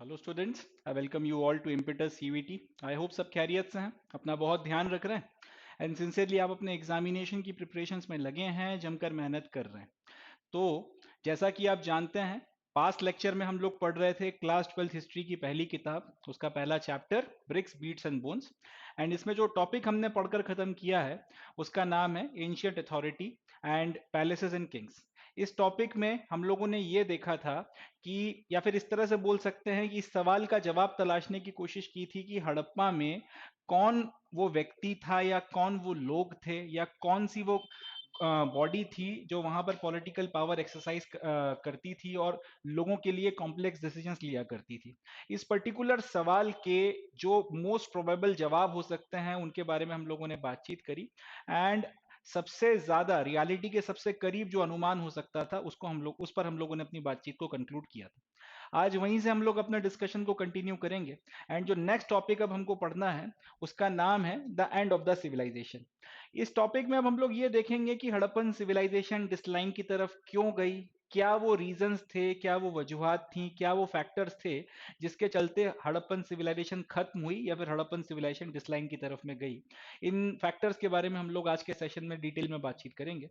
Hello students, I welcome you all to impetus CVT. आई होप सब खैरियत से हैं, अपना बहुत ध्यान रख रहे हैं एंड सिंसियरली आप अपने एग्जामिनेशन की प्रिपरेशंस में लगे हैं, जमकर मेहनत कर रहे हैं। तो जैसा कि आप जानते हैं, पास्ट लेक्चर में हम लोग पढ़ रहे थे क्लास 12th हिस्ट्री की पहली किताब, उसका पहला chapter bricks beads and bones. And इसमें जो टॉपिक हमने पढ़कर खत्म किया है उसका नाम है ancient authority and palaces and Kings. इस टॉपिक में हम लोगों ने ये देखा था कि, या फिर इस तरह से बोल सकते हैं कि इस सवाल का जवाब तलाशने की कोशिश की थी कि हड़प्पा में कौन वो व्यक्ति था या कौन वो लोग थे या कौन सी वो बॉडी थी जो वहां पर पॉलिटिकल पावर एक्सरसाइज करती थी और लोगों के लिए कॉम्प्लेक्स डिसीजंस लिया करती थी। इस पर्टिकुलर सवाल के जो मोस्ट प्रोबेबल जवाब हो सकते हैं उनके बारे में हम लोगों ने बातचीत करी एंड सबसे ज्यादा रियलिटी के सबसे करीब जो अनुमान हो सकता था उसको हम लोग, उस पर हम लोगों ने अपनी बातचीत को कंक्लूड किया था। आज वहीं से हम लोग अपने डिस्कशन को कंटिन्यू करेंगे एंड जो नेक्स्ट टॉपिक अब हमको पढ़ना है उसका नाम है the end of the civilisation. इस टॉपिक में अब हम लोग ये देखेंगे कि हड़प्पन सिविलाइजेशन डिक्लाइन की तरफ क्यों गई, क्या वो रीजंस थे, क्या वो वजूहात थी, क्या वो फैक्टर्स थे जिसके चलते हड़प्पन सिविलाइजेशन खत्म हुई या फिर हड़प्पन सिविलाइजेशन डिक्लाइन की तरफ में गई। इन फैक्टर्स के बारे में हम लोग आज के सेशन में डिटेल में बातचीत करेंगे।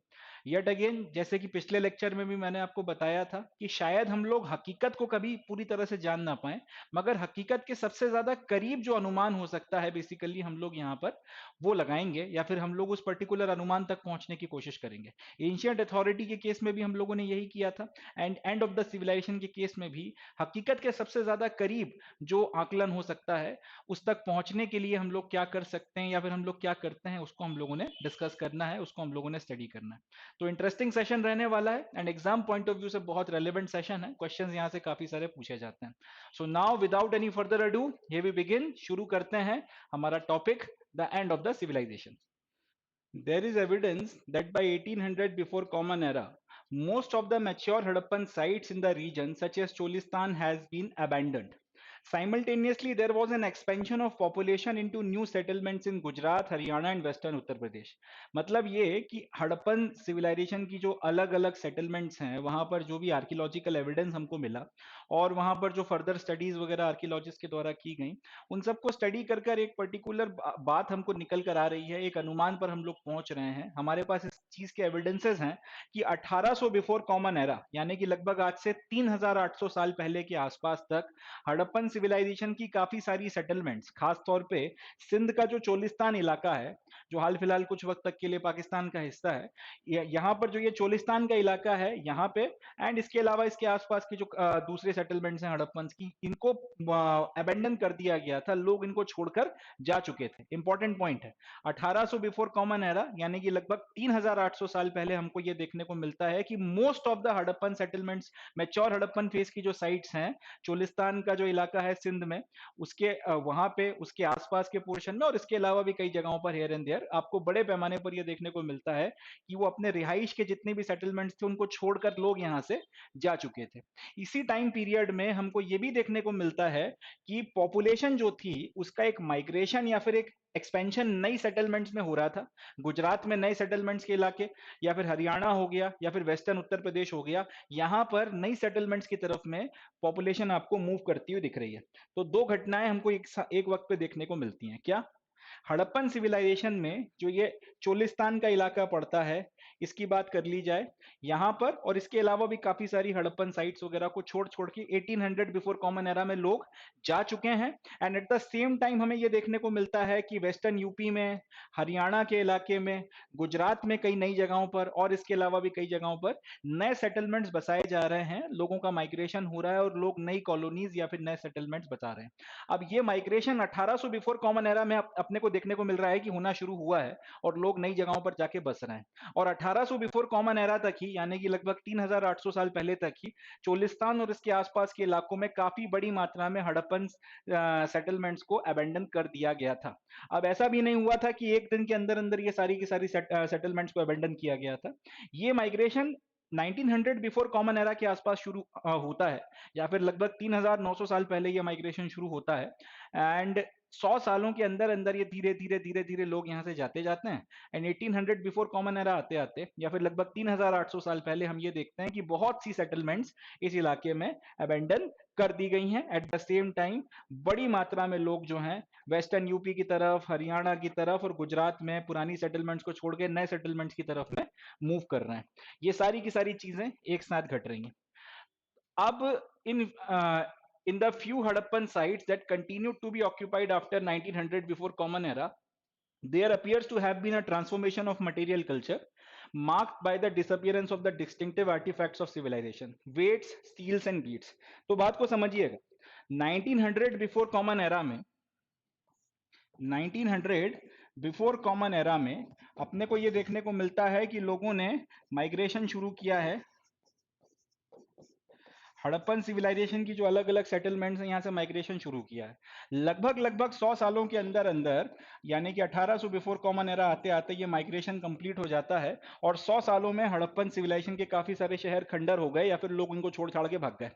यट अगेन, जैसे कि पिछले लेक्चर में भी मैंने आपको बताया था कि शायद हम लोग हकीकत को कभी पूरी तरह से जान ना पाए, मगर हकीकत के सबसे ज्यादा करीब जो अनुमान हो सकता है बेसिकली हम लोग यहाँ पर वो लगाएंगे या फिर हम लोग उस पर्टिकुलर अनुमान तक पहुंचने की कोशिश करेंगे। एंशियंट अथॉरिटी के केस में भी हम लोगों ने यही किया था and end of the civilisation के केस में भी हकीकत के सबसे ज्यादा करीब जो आकलन हो सकता है उस तक पहुंचने के लिए हम लोग क्या कर सकते हैं या फिर हम लोग क्या करते हैं उसको हम लोगों ने डिस्कस करना है, उसको हम लोगों ने स्टडी करना है। तो इंटरेस्टिंग सेशन रहने वाला है and exam point of view से बहुत रेलिवेंट सेशन है, क्वेश्चंस यहां से काफी सारे पूछे जाते हैं। So now without any further ado, here we begin, शुरू करते हैं हमारा topic the end of the civilisation. There is evidence that by 1800 before Common Era, most of the mature Harappan sites in the region, such as Cholistan, has been abandoned. Simultaneously, there was an expansion of population into new settlements in Gujarat, Haryana and Western Uttar Pradesh. मतलब ये कि Harappan civilisation की जो अलग अलग settlements हैं वहां पर जो भी आर्कियोलॉजिकल एविडेंस हमको मिला और वहां पर जो फर्दर स्टडीज वगैरह आर्कियोलॉजिस्ट के द्वारा की गई, उन सबको स्टडी कर कर एक पर्टिकुलर बात हमको निकल कर आ रही है, एक अनुमान पर हम लोग पहुंच रहे हैं। हमारे पास इस चीज के एविडेंसेस हैं कि 1800 बिफोर कॉमन एरा, यानी कि लगभग आज से 3800 साल पहले के आसपास तक हड़प्पन सिविलाइजेशन की काफी सारी सेटलमेंट्स, खास तौर पे सिंध का जो चोलिस्तान इलाका है जो हाल फिलहाल कुछ वक्त तक के लिए पाकिस्तान का हिस्सा है, यहाँ पर जो ये चोलिस्तान का इलाका है यहाँ पे एंड इसके अलावा इसके आसपास की जो दूसरे सेटलमेंट्स हैं हड़प्पन की, इनको अबेंडन कर दिया गया था, लोग इनको छोड़कर जा चुके थे। इंपॉर्टेंट पॉइंट है, 1800 बिफोर कॉमन एरा यानी कि लगभग 3800 साल पहले हमको ये देखने को मिलता है कि most of the Harappan settlements, mature Harappan phase की जो साइट्स हैं, चोलिस्तान का जो इलाका है सिंध में, उसके वहां पे उसके आसपास के पोर्शन में और इसके अलावा भी कई जगहों पर हेयर एंड देयर आपको बड़े पैमाने पर यह देखने को मिलता है कि वो अपने रिहाइश के जितने भी सेटलमेंट्स थे उनको छोड़कर लोग यहां से जा चुके थे। इसी टाइम पीरियड में हमको ये भी देखने को मिलता है कि पॉपुलेशन जो थी उसका एक माइग्रेशन या फिर एक एक्सपेंशन नई सेटलमेंट्स में हो रहा था। गुजरात में नए सेटलमेंट्स के इलाके, या फिर हरियाणा हो गया या फिर वेस्टर्न उत्तर प्रदेश हो गया, यहां पर नई सेटलमेंट्स की तरफ में पॉपुलेशन आपको मूव करती हुई दिख रही है। तो दो घटनाएं हमको एक वक्त पे देखने को मिलती हैं। क्या हड़प्पन सिविलाइजेशन में जो ये चोलिस्तान का इलाका पड़ता है, इसकी बात कर ली जाए, यहां पर और इसके अलावा भी काफी सारी हड़प्पन साइट्स वगैरह को छोड़ छोड़ के 1800 बिफोर कॉमन एरा में लोग जा चुके हैं। And at the same time हमें यह देखने को मिलता है कि वेस्टर्न यूपी में, हरियाणा के इलाके में, गुजरात में कई नई जगहों पर और इसके अलावा भी कई जगहों पर नए सेटलमेंट्स बसाए जा रहे हैं, लोगों का माइग्रेशन हो रहा है और लोग नई कॉलोनीज या फिर नए सेटलमेंट्स बता रहे हैं। अब ये माइग्रेशन 1800 बिफोर कॉमन एरा में अपने को देखने को मिल रहा है कि होना शुरू हुआ है और लोग नई जगहों पर जाके बस रहे हैं। और 1800 बिफोर कॉमन एरा तक ही, यानी कि लगभग 3800 साल पहले तक ही, चोलिस्तान और इसके आसपास के इलाकों में काफी बड़ी मात्रा में हड़प्पन सेटलमेंट्स को अबेंडन कर दिया गया था। अब ऐसा भी नहीं हुआ था कि एक दिन के अंदर अंदर ये सारी की सारी सेटलमेंट्स को अबेंडन किया गया था। ये माइग्रेशन 1900 बिफोर कॉमन एरा के आसपास शुरू होता है, या फिर लगभग 3900 साल पहले यह माइग्रेशन शुरू होता है। एंड 100 सालों के अंदर अंदर ये धीरे धीरे धीरे धीरे लोग यहाँ से जाते जाते हैं। एंड 1800 बिफोर कॉमन एरा आते आते या फिर लगभग 3800 साल पहले हम ये देखते हैं कि बहुत सी सेटलमेंट्स इस इलाके में अबेंडन कर दी गई हैं। एट द सेम टाइम बड़ी मात्रा में लोग जो हैं वेस्टर्न यूपी की तरफ, हरियाणा की तरफ और गुजरात में पुरानी सेटलमेंट्स को छोड़ के नए सेटलमेंट्स की तरफ में मूव कर रहे हैं। ये सारी की सारी चीजें एक साथ घट रही हैं। अब इन in the few Harappan sites that continued to be occupied after 1900 before Common Era, there appears to have been a transformation of material culture marked by the disappearance of the distinctive artifacts of civilization, weights, steels and beads. तो बात को समझिएगा, 1900 before common era में 1900 before common era में अपने को ये देखने को मिलता है कि लोगों ने माइग्रेशन शुरू किया है। हड़प्पन सिविलाइजेशन की जो अलग अलग सेटलमेंट्स हैं यहाँ से माइग्रेशन शुरू किया है। लगभग लगभग 100 सालों के अंदर अंदर यानी कि 1800 बिफोर कॉमन एरा आते आते ये माइग्रेशन कंप्लीट हो जाता है और 100 सालों में हड़प्पन सिविलाइजेशन के काफी सारे शहर खंडर हो गए या फिर लोग उनको छोड़ छाड़ के भाग गए।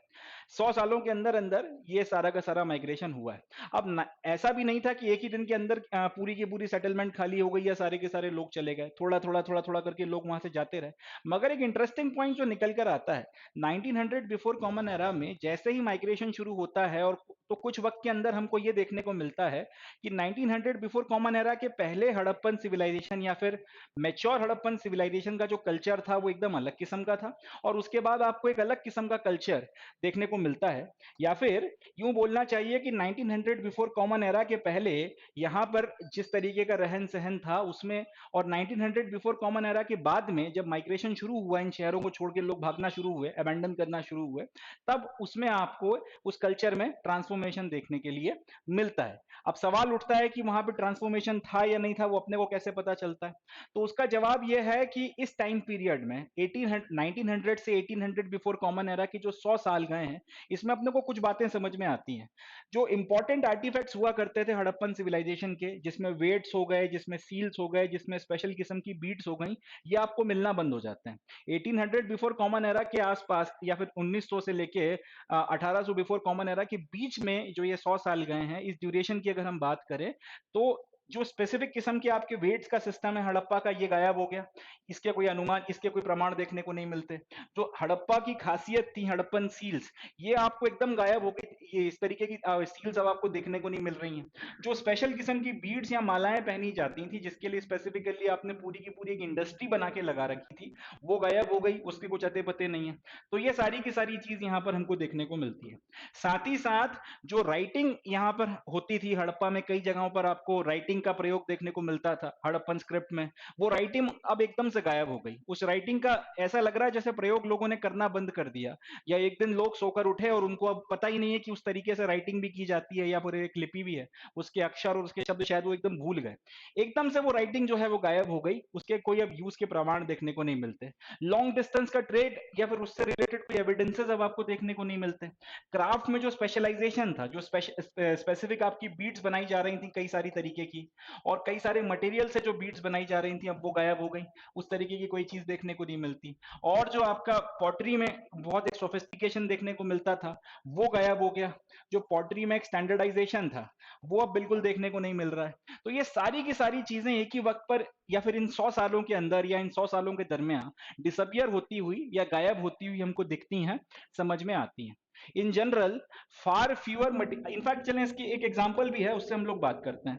100 सालों के अंदर अंदर ये सारा का सारा माइग्रेशन हुआ है। अब ऐसा भी नहीं था कि एक ही दिन के अंदर पूरी की पूरी सेटलमेंट खाली हो गई या सारे के सारे लोग चले गए, थोड़ा थोड़ा थोड़ा थोड़ा करके लोग वहां से जाते रहे। मगर एक इंटरेस्टिंग पॉइंट जो निकल कर आता है, 1900 बिफोर कॉमन एरा में जैसे ही माइग्रेशन शुरू होता है और तो कुछ वक्त के अंदर हमको ये देखने को मिलता है कि 1900 बिफोर कॉमन एरा के पहले हड़प्पन सिविलाइजेशन या फिर मैच्योर हड़प्पन सिविलाइजेशन का जो कल्चर था वो एकदम अलग किस्म का था और उसके बाद आपको एक अलग किस्म का कल्चर देखने को मिलता है। या फिर यूं बोलना चाहिए कि 1900 बिफोर कॉमन एरा के पहले यहाँ पर जिस तरीके का रहन सहन था उसमें और 1900 बिफोर कॉमन एरा के बाद में जब माइग्रेशन शुरू हुआ, इन शहरों को छोड़ के लोग भागना शुरू हुए, अबेंडन करना शुरू हुए, तब उसमें आपको उस कल्चर में ट्रांसफॉर्मेशन देखने के लिए मिलता है। अब सवाल उठता है कि वहां पे ट्रांसफॉर्मेशन था या नहीं था, वो अपने को कैसे पता चलता है? तो उसका जवाब यह है कि इस टाइम पीरियड में 1900 से 1800 बिफोर कॉमन एरा के जो 100 साल गए हैं, इसमें अपने को कुछ बातें समझ में आती हैं। जो इंपॉर्टेंट आर्टिफैक्ट्स हुआ करते थे हड़प्पन सिविलाइजेशन के, जिसमें वेट्स हो गए, जिसमें सील्स हो गए, जिसमें स्पेशल किस्म की बीट्स हो गई, ये आपको मिलना बंद हो जाते हैं 1800 बिफोर कॉमन एरा के आसपास या फिर 1900 से लेके 1800 बिफोर कॉमन एरा के बीच में जो ये 100 साल गए हैं, इस ड्यूरेशन की अगर हम बात करें तो जो स्पेसिफिक किस्म के आपके वेट्स का सिस्टम है हड़प्पा का, ये गायब हो गया। इसके कोई अनुमान, इसके कोई प्रमाण देखने को नहीं मिलते। जो हड़प्पा की खासियत थी हड़प्पन सील्स, ये आपको एकदम गायब हो गई। ये इस तरीके की सील्स अब आपको देखने को नहीं मिल रही हैं। जो स्पेशल किस्म की बीड्स या मालाएं पहनी जाती थी जिसके लिए स्पेसिफिकली आपने पूरी की पूरी एक इंडस्ट्री बना के लगा रखी थी, वो गायब हो गई, उसके कुछ अते पते नहीं है। तो ये सारी की सारी चीज यहाँ पर हमको देखने को मिलती है। साथ ही साथ जो राइटिंग यहाँ पर होती थी हड़प्पा में, कई जगहों पर आपको राइटिंग का प्रयोग देखने को मिलता था हड़प्पन स्क्रिप्ट में, वो राइटिंग अब एकदम से गायब हो गई। उस राइटिंग का ऐसा लग रहा है जैसे प्रयोग लोगों ने करना बंद कर दिया, या एक दिन लोग सोकर उठे और उनको अब पता ही नहीं है कि उस तरीके से राइटिंग भी की जाती है या फिर एक लिपि भी है, उसके अक्षर और उसके शब्द शायद वो एकदम भूल गए। एकदम से वो राइटिंग जो है वो गायब हो गई, उसके कोई अब यूज के प्रमाण देखने को नहीं मिलते। लॉन्ग डिस्टेंस का ट्रेड या फिर उससे रिलेटेड कोई एविडेंसेस अब आपको देखने को नहीं मिलते। क्राफ्ट में जो स्पेशलाइजेशन था, जो स्पेसिफिक आपकी बीड्स बनाई जा रही थी कई सारी तरीके की, और कई सारे मटेरियल से जो बीड्स बनाई जा रही थी अब वो गायब हो गई, उस तरीके की कोई चीज देखने को नहीं मिलती। और जो आपका पॉटरी में बहुत एक सोफिस्टिकेशन देखने को मिलता था वो गायब हो गया। जो पॉटरी में एक स्टैंडर्डाइजेशन था वो अब बिल्कुल देखने को नहीं मिल रहा है। तो ये सारी की सारी चीजें एक ही वक्त पर या फिर इन 100 सालों के अंदर या इन 100 सालों के दरमियान डिसअपियर होती हुई या गायब होती हुई हमको दिखती हैं, समझ में आती हैं। In general far fewer, in fact चलें इसकी एक एग्जांपल भी है, उससे हम लोग बात करते हैं।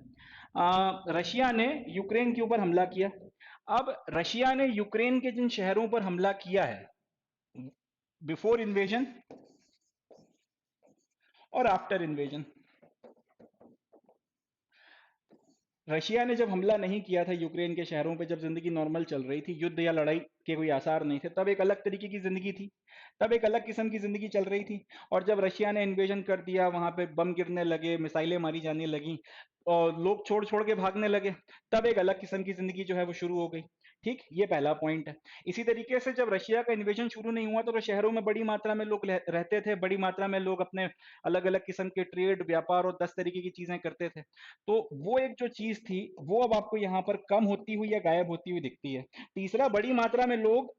रशिया ने यूक्रेन के ऊपर हमला किया। अब रशिया ने यूक्रेन के जिन शहरों पर हमला किया है बिफोर इन्वेजन और आफ्टर इन्वेजन, रशिया ने जब हमला नहीं किया था यूक्रेन के शहरों पे, जब जिंदगी नॉर्मल चल रही थी, युद्ध या लड़ाई के कोई आसार नहीं थे, तब एक अलग तरीके की जिंदगी थी, तब एक अलग किस्म की जिंदगी चल रही थी। और जब रशिया ने इन्वेजन कर दिया, वहां पे बम गिरने लगे, मिसाइलें मारी जाने लगी और लोग छोड़ छोड़ के भागने लगे, तब एक अलग किस्म की जिंदगी जो है वो शुरू हो गई। ठीक, ये पहला पॉइंट है। इसी तरीके से जब रशिया का इन्वेजन शुरू नहीं हुआ तो शहरों में बड़ी मात्रा में लोग रहते थे, बड़ी मात्रा में लोग अपने अलग अलग किस्म के ट्रेड, व्यापार और 10 तरीके की चीजें करते थे। तो वो एक जो चीज थी वो अब आपको यहाँ पर कम होती हुई या गायब होती हुई दिखती है। तीसरा, बड़ी मात्रा में लोग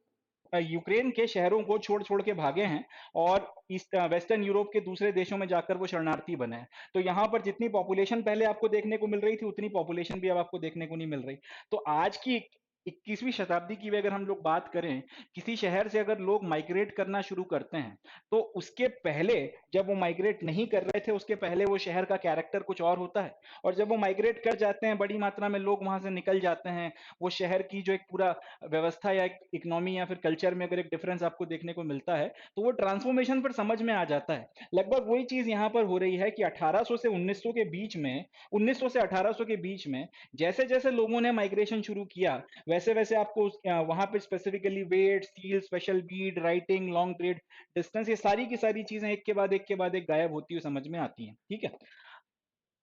यूक्रेन के शहरों को छोड़ छोड़ के भागे हैं और ईस्ट वेस्टर्न यूरोप के दूसरे देशों में जाकर वो शरणार्थी बने हैं। तो यहाँ पर जितनी पॉपुलेशन पहले आपको देखने को मिल रही थी उतनी पॉपुलेशन भी अब आपको देखने को नहीं मिल रही। तो आज की 21वीं शताब्दी की भी अगर हम लोग बात करें, किसी शहर से अगर लोग माइग्रेट करना शुरू करते हैं तो उसके पहले, जब वो माइग्रेट नहीं कर रहे थे उसके पहले वो शहर का कैरेक्टर कुछ और होता है, और जब वो माइग्रेट कर जाते हैं, बड़ी मात्रा में लोग वहां से निकल जाते हैं, वो शहर की जो एक पूरा व्यवस्था या इकोनॉमी या फिर कल्चर में अगर एक डिफरेंस आपको देखने को मिलता है तो वो ट्रांसफॉर्मेशन पर समझ में आ जाता है। लगभग वही चीज यहाँ पर हो रही है कि 1800 से 1900 के बीच में, 1900 से 1800 के बीच में जैसे जैसे लोगों ने माइग्रेशन शुरू किया वैसे वैसे आपको वहां पे specifically weight, steel, special bead, writing, long trade, distance, ये सारी की सारी चीजें एक के बाद एक गायब होती हुई समझ में आती हैं। ठीक है।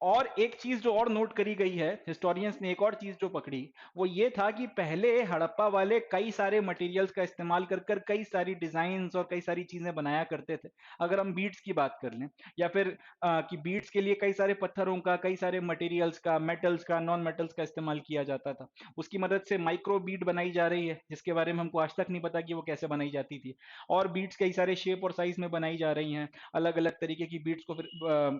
और एक चीज जो और नोट करी गई है, हिस्टोरियंस ने एक और चीज जो पकड़ी, वो ये था कि पहले हड़प्पा वाले कई सारे मटेरियल्स का इस्तेमाल कर कर कई सारी डिजाइन्स और कई सारी चीजें बनाया करते थे। अगर हम बीड्स की बात कर लें, या फिर कि बीड्स के लिए कई सारे पत्थरों का, कई सारे मटेरियल्स का, मेटल्स का, नॉन मेटल्स का इस्तेमाल किया जाता था। उसकी मदद से माइक्रो बीड बनाई जा रही है जिसके बारे में हमको आज तक नहीं पता कि वो कैसे बनाई जाती थी। और बीड्स कई सारे शेप और साइज में बनाई जा रही हैं, अलग अलग तरीके की बीड्स को फिर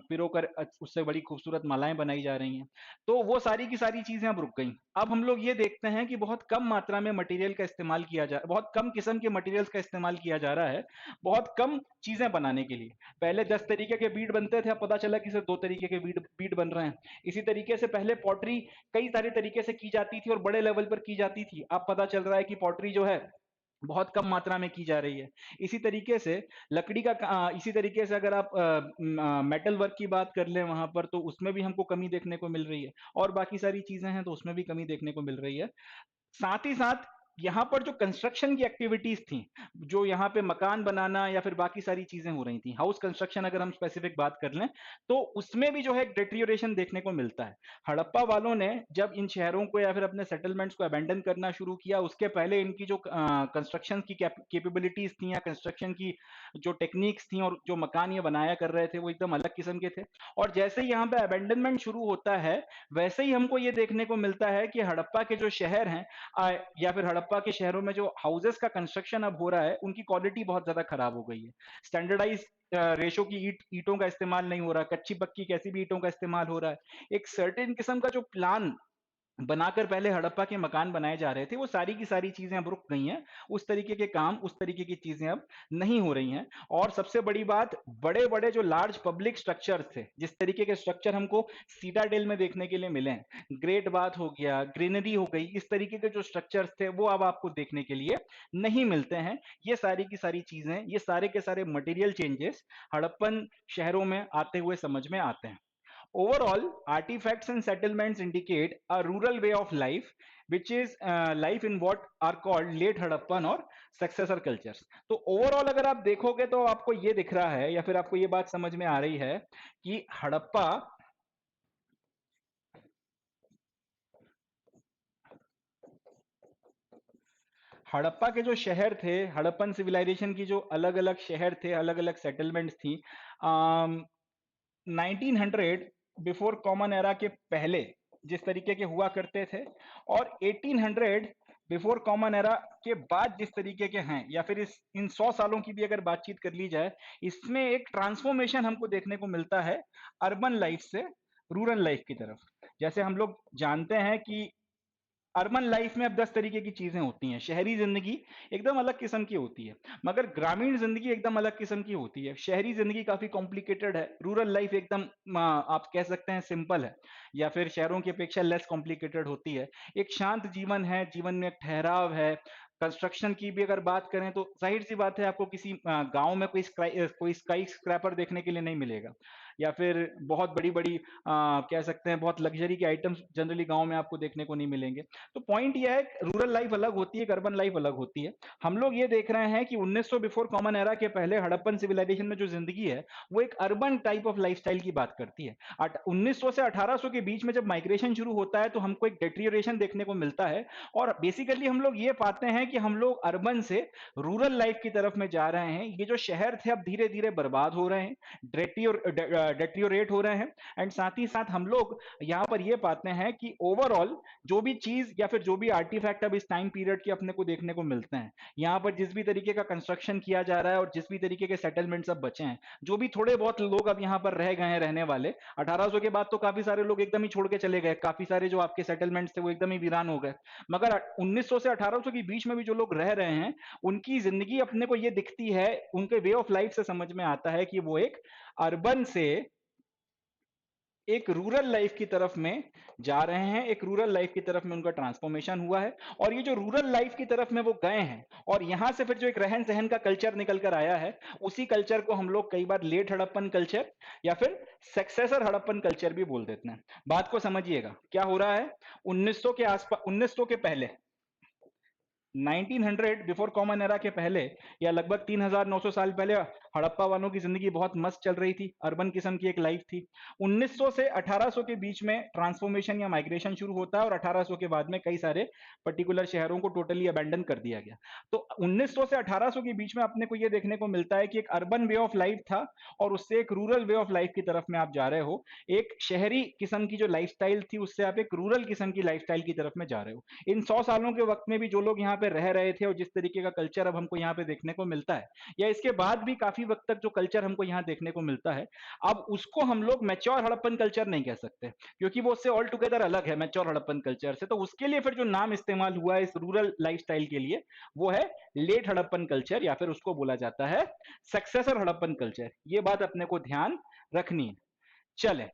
पिरोकर उससे बड़ी खूबसूरत मालाएं बनाई जा रही हैं। तो वो सारी की सारी चीजें अब रुक गई। अब हम लोग ये देखते हैं कि बहुत कम मात्रा में मटेरियल का इस्तेमाल किया जा, बहुत कम किस्म के मटेरियल्स का इस्तेमाल किया जा रहा है बहुत कम चीजें बनाने के लिए। पहले 10 तरीके के बीड बनते थे, अब पता चला कि सिर्फ 2 तरीके के बीड बीड बन रहे हैं। इसी तरीके से पहले पॉटरी कई सारे तरीके से की जाती थी और बड़े लेवल पर की जाती थी, अब पता चल रहा है कि पॉटरी जो है बहुत कम मात्रा में की जा रही है। इसी तरीके से लकड़ी का इसी तरीके से अगर आप मेटल वर्क की बात कर लें वहां पर, तो उसमें भी हमको कमी देखने को मिल रही है, और बाकी सारी चीजें हैं तो उसमें भी कमी देखने को मिल रही है। साथ ही साथ यहाँ पर जो कंस्ट्रक्शन की एक्टिविटीज थी, जो यहाँ पे मकान बनाना या फिर बाकी सारी चीजें हो रही थी, हाउस कंस्ट्रक्शन अगर हम स्पेसिफिक बात कर लें, तो उसमें भी जो है डिटेरियोरेशन देखने को मिलता है। हड़प्पा वालों ने जब इन शहरों को या फिर अपने सेटलमेंट्स को अबेंडन करना शुरू किया, उसके पहले इनकी जो कंस्ट्रक्शन की कैपेबिलिटीज थी या कंस्ट्रक्शन की जो टेक्निक्स थी और जो मकान ये बनाया कर रहे थे वो एकदम अलग किस्म के थे। और जैसे ही यहाँ पे अबेंडनमेंट शुरू होता है वैसे ही हमको ये देखने को मिलता है कि हड़प्पा के जो शहर हैं या फिर हड़प्पा के शहरों में जो हाउसेस का कंस्ट्रक्शन अब हो रहा है उनकी क्वालिटी बहुत ज्यादा खराब हो गई है। स्टैंडर्डाइज रेशो की ईटों का इस्तेमाल नहीं हो रहा, कच्ची पक्की कैसी भी ईटों का इस्तेमाल हो रहा है। एक सर्टेन किस्म का जो प्लान बनाकर पहले हड़प्पा के मकान बनाए जा रहे थे वो सारी की सारी चीजें अब रुक गई हैं। उस तरीके के काम, उस तरीके की चीजें अब नहीं हो रही हैं। और सबसे बड़ी बात, बड़े बड़े जो लार्ज पब्लिक स्ट्रक्चर्स थे, जिस तरीके के स्ट्रक्चर हमको सीटाडेल में देखने के लिए मिले हैं, ग्रेट बाथ हो गया, ग्रीनरी हो गई, इस तरीके के जो स्ट्रक्चर्स थे वो अब आपको देखने के लिए नहीं मिलते हैं। ये सारी की सारी चीजें, ये सारे के सारे मटेरियल चेंजेस हड़प्पन शहरों में आते हुए समझ में आते हैं। Overall, artifacts and settlements indicate a rural way of life, which is life in what are called late Harappan or successor cultures. तो ओवरऑल अगर आप देखोगे तो आपको ये दिख रहा है या फिर आपको ये बात समझ में आ रही है कि हड़प्पा के जो शहर थे, हड़प्पन सिविलाइजेशन की जो अलग अलग शहर थे, अलग अलग सेटलमेंट्स थी, 1900 बिफोर कॉमन एरा के पहले जिस तरीके के हुआ करते थे, और 1800 बिफोर कॉमन एरा के बाद जिस तरीके के हैं, या फिर इस इन 100 सालों की भी अगर बातचीत कर ली जाए, इसमें एक ट्रांसफॉर्मेशन हमको देखने को मिलता है अर्बन लाइफ से रूरल लाइफ की तरफ। जैसे हम लोग जानते हैं कि अर्बन लाइफ में अब 10 तरीके की चीजें होती हैं। शहरी जिंदगी एकदम अलग किस्म की होती है, मगर ग्रामीण जिंदगी एकदम अलग किस्म की होती है। शहरी जिंदगी काफी कॉम्प्लिकेटेड है, रूरल लाइफ एकदम आप कह सकते हैं सिंपल है, या फिर शहरों की अपेक्षा लेस कॉम्प्लिकेटेड होती है। एक शांत जीवन है, जीवन में एक ठहराव है। कंस्ट्रक्शन की भी अगर बात करें तो जाहिर सी बात है आपको किसी गांव में कोई स्काई स्क्रैपर देखने के लिए नहीं मिलेगा, या फिर बहुत बड़ी बड़ी कह सकते हैं बहुत लग्जरी के आइटम्स जनरली गांव में आपको देखने को नहीं मिलेंगे। तो पॉइंट यह है, रूरल लाइफ अलग होती है, अर्बन लाइफ अलग होती है। हम लोग ये देख रहे हैं कि 1900 बिफोर कॉमन एरा के पहले हड़प्पन सिविलाइजेशन में जो जिंदगी है वो एक अर्बन टाइप ऑफ लाइफस्टाइल की बात करती है। 1900 से 1800 के बीच में जब माइग्रेशन शुरू होता है तो हमको एक डेट्रियोरेशन देखने को मिलता है, और बेसिकली हम लोग ये पाते हैं कि हम लोग अर्बन से रूरल लाइफ की तरफ में जा रहे हैं। ये जो शहर थे अब धीरे धीरे बर्बाद हो रहे हैं, डेट्रियोरेट हो रहे हैं। एंड साथ ही साथ हम लोग यहाँ पर ये पाते हैं कि ओवरऑल जो भी चीज या फिर जो भी आर्टिफैक्ट अब इस टाइम पीरियड के अपने को देखने को मिलते हैं, यहाँ पर जिस भी तरीके का कंस्ट्रक्शन किया जा रहा है और जिस भी तरीके के सेटलमेंट्स अब बचे हैं, जो भी थोड़े बहुत लोग अब यहाँ पर रह गए हैं रहने वाले, 1800 के बाद तो काफी सारे लोग एकदम ही छोड़ के चले गए, काफी सारे जो आपके सेटलमेंट्स थे वो एकदम ही वीरान हो गए। मगर 1900 से 1800 के बीच में भी जो लोग रह रहे हैं, उनकी जिंदगी अपने को ये दिखती है, उनके वे ऑफ लाइफ से समझ में आता है कि वो एक अर्बन से एक रूरल लाइफ की तरफ में जा रहे हैं, एक रूरल लाइफ की तरफ में उनका ट्रांसफॉर्मेशन हुआ है। और ये जो रूरल लाइफ की तरफ में वो गए हैं और यहां से फिर जो एक रहन सहन का कल्चर निकल कर आया है, उसी कल्चर को हम लोग कई बार लेट हड़प्पन कल्चर या फिर सक्सेसर हड़प्पन कल्चर भी बोल देते हैं। बात को समझिएगा क्या हो रहा है। 1900 के आसपास, 1900 के पहले, 1900 बिफोर कॉमन एरा के पहले या लगभग 3900 साल पहले हड़प्पा वालों की जिंदगी बहुत मस्त चल रही थी, अर्बन किस्म की एक लाइफ थी। 1900 से 1800 के बीच में ट्रांसफॉर्मेशन या माइग्रेशन शुरू होता है और 1800 के बाद में कई सारे पर्टिकुलर शहरों को टोटली अबेंडन कर दिया गया। तो 1900 से 1800 के बीच में अपने को यह देखने को मिलता है कि एक अर्बन वे ऑफ लाइफ था और उससे एक रूरल वे ऑफ लाइफ की तरफ में आप जा रहे हो। एक शहरी किस्म की जो लाइफस्टाइल थी उससे आप एक रूरल किस्म की लाइफस्टाइल की तरफ में जा रहे हो। इन 100 सालों के वक्त में भी जो लोग यहाँ पे रह रहे थे और जिस तरीके का कल्चर अब हमको यहाँ पे देखने को मिलता है, या इसके बाद भी काफी वक्त तक जो कल्चर हमको यहाँ देखने को मिलता है, अब उसको हम लोग मैच्योर हड़प्पन कल्चर नहीं कह सकते, क्योंकि वो उससे ऑल टुगेदर अलग है मैच्योर हड़प्पन कल्चर से। तो उसके लिए फिर जो नाम इस्तेमाल हुआ है इस रूरल लाइफस्टाइल के लिए, वो है लेट हड़प्पन कल्चर, या फिर उसको बोला जाता है सक्सेसर हड़प्पन कल्चर। ये बात अपने को ध्यान रखनी है। चले,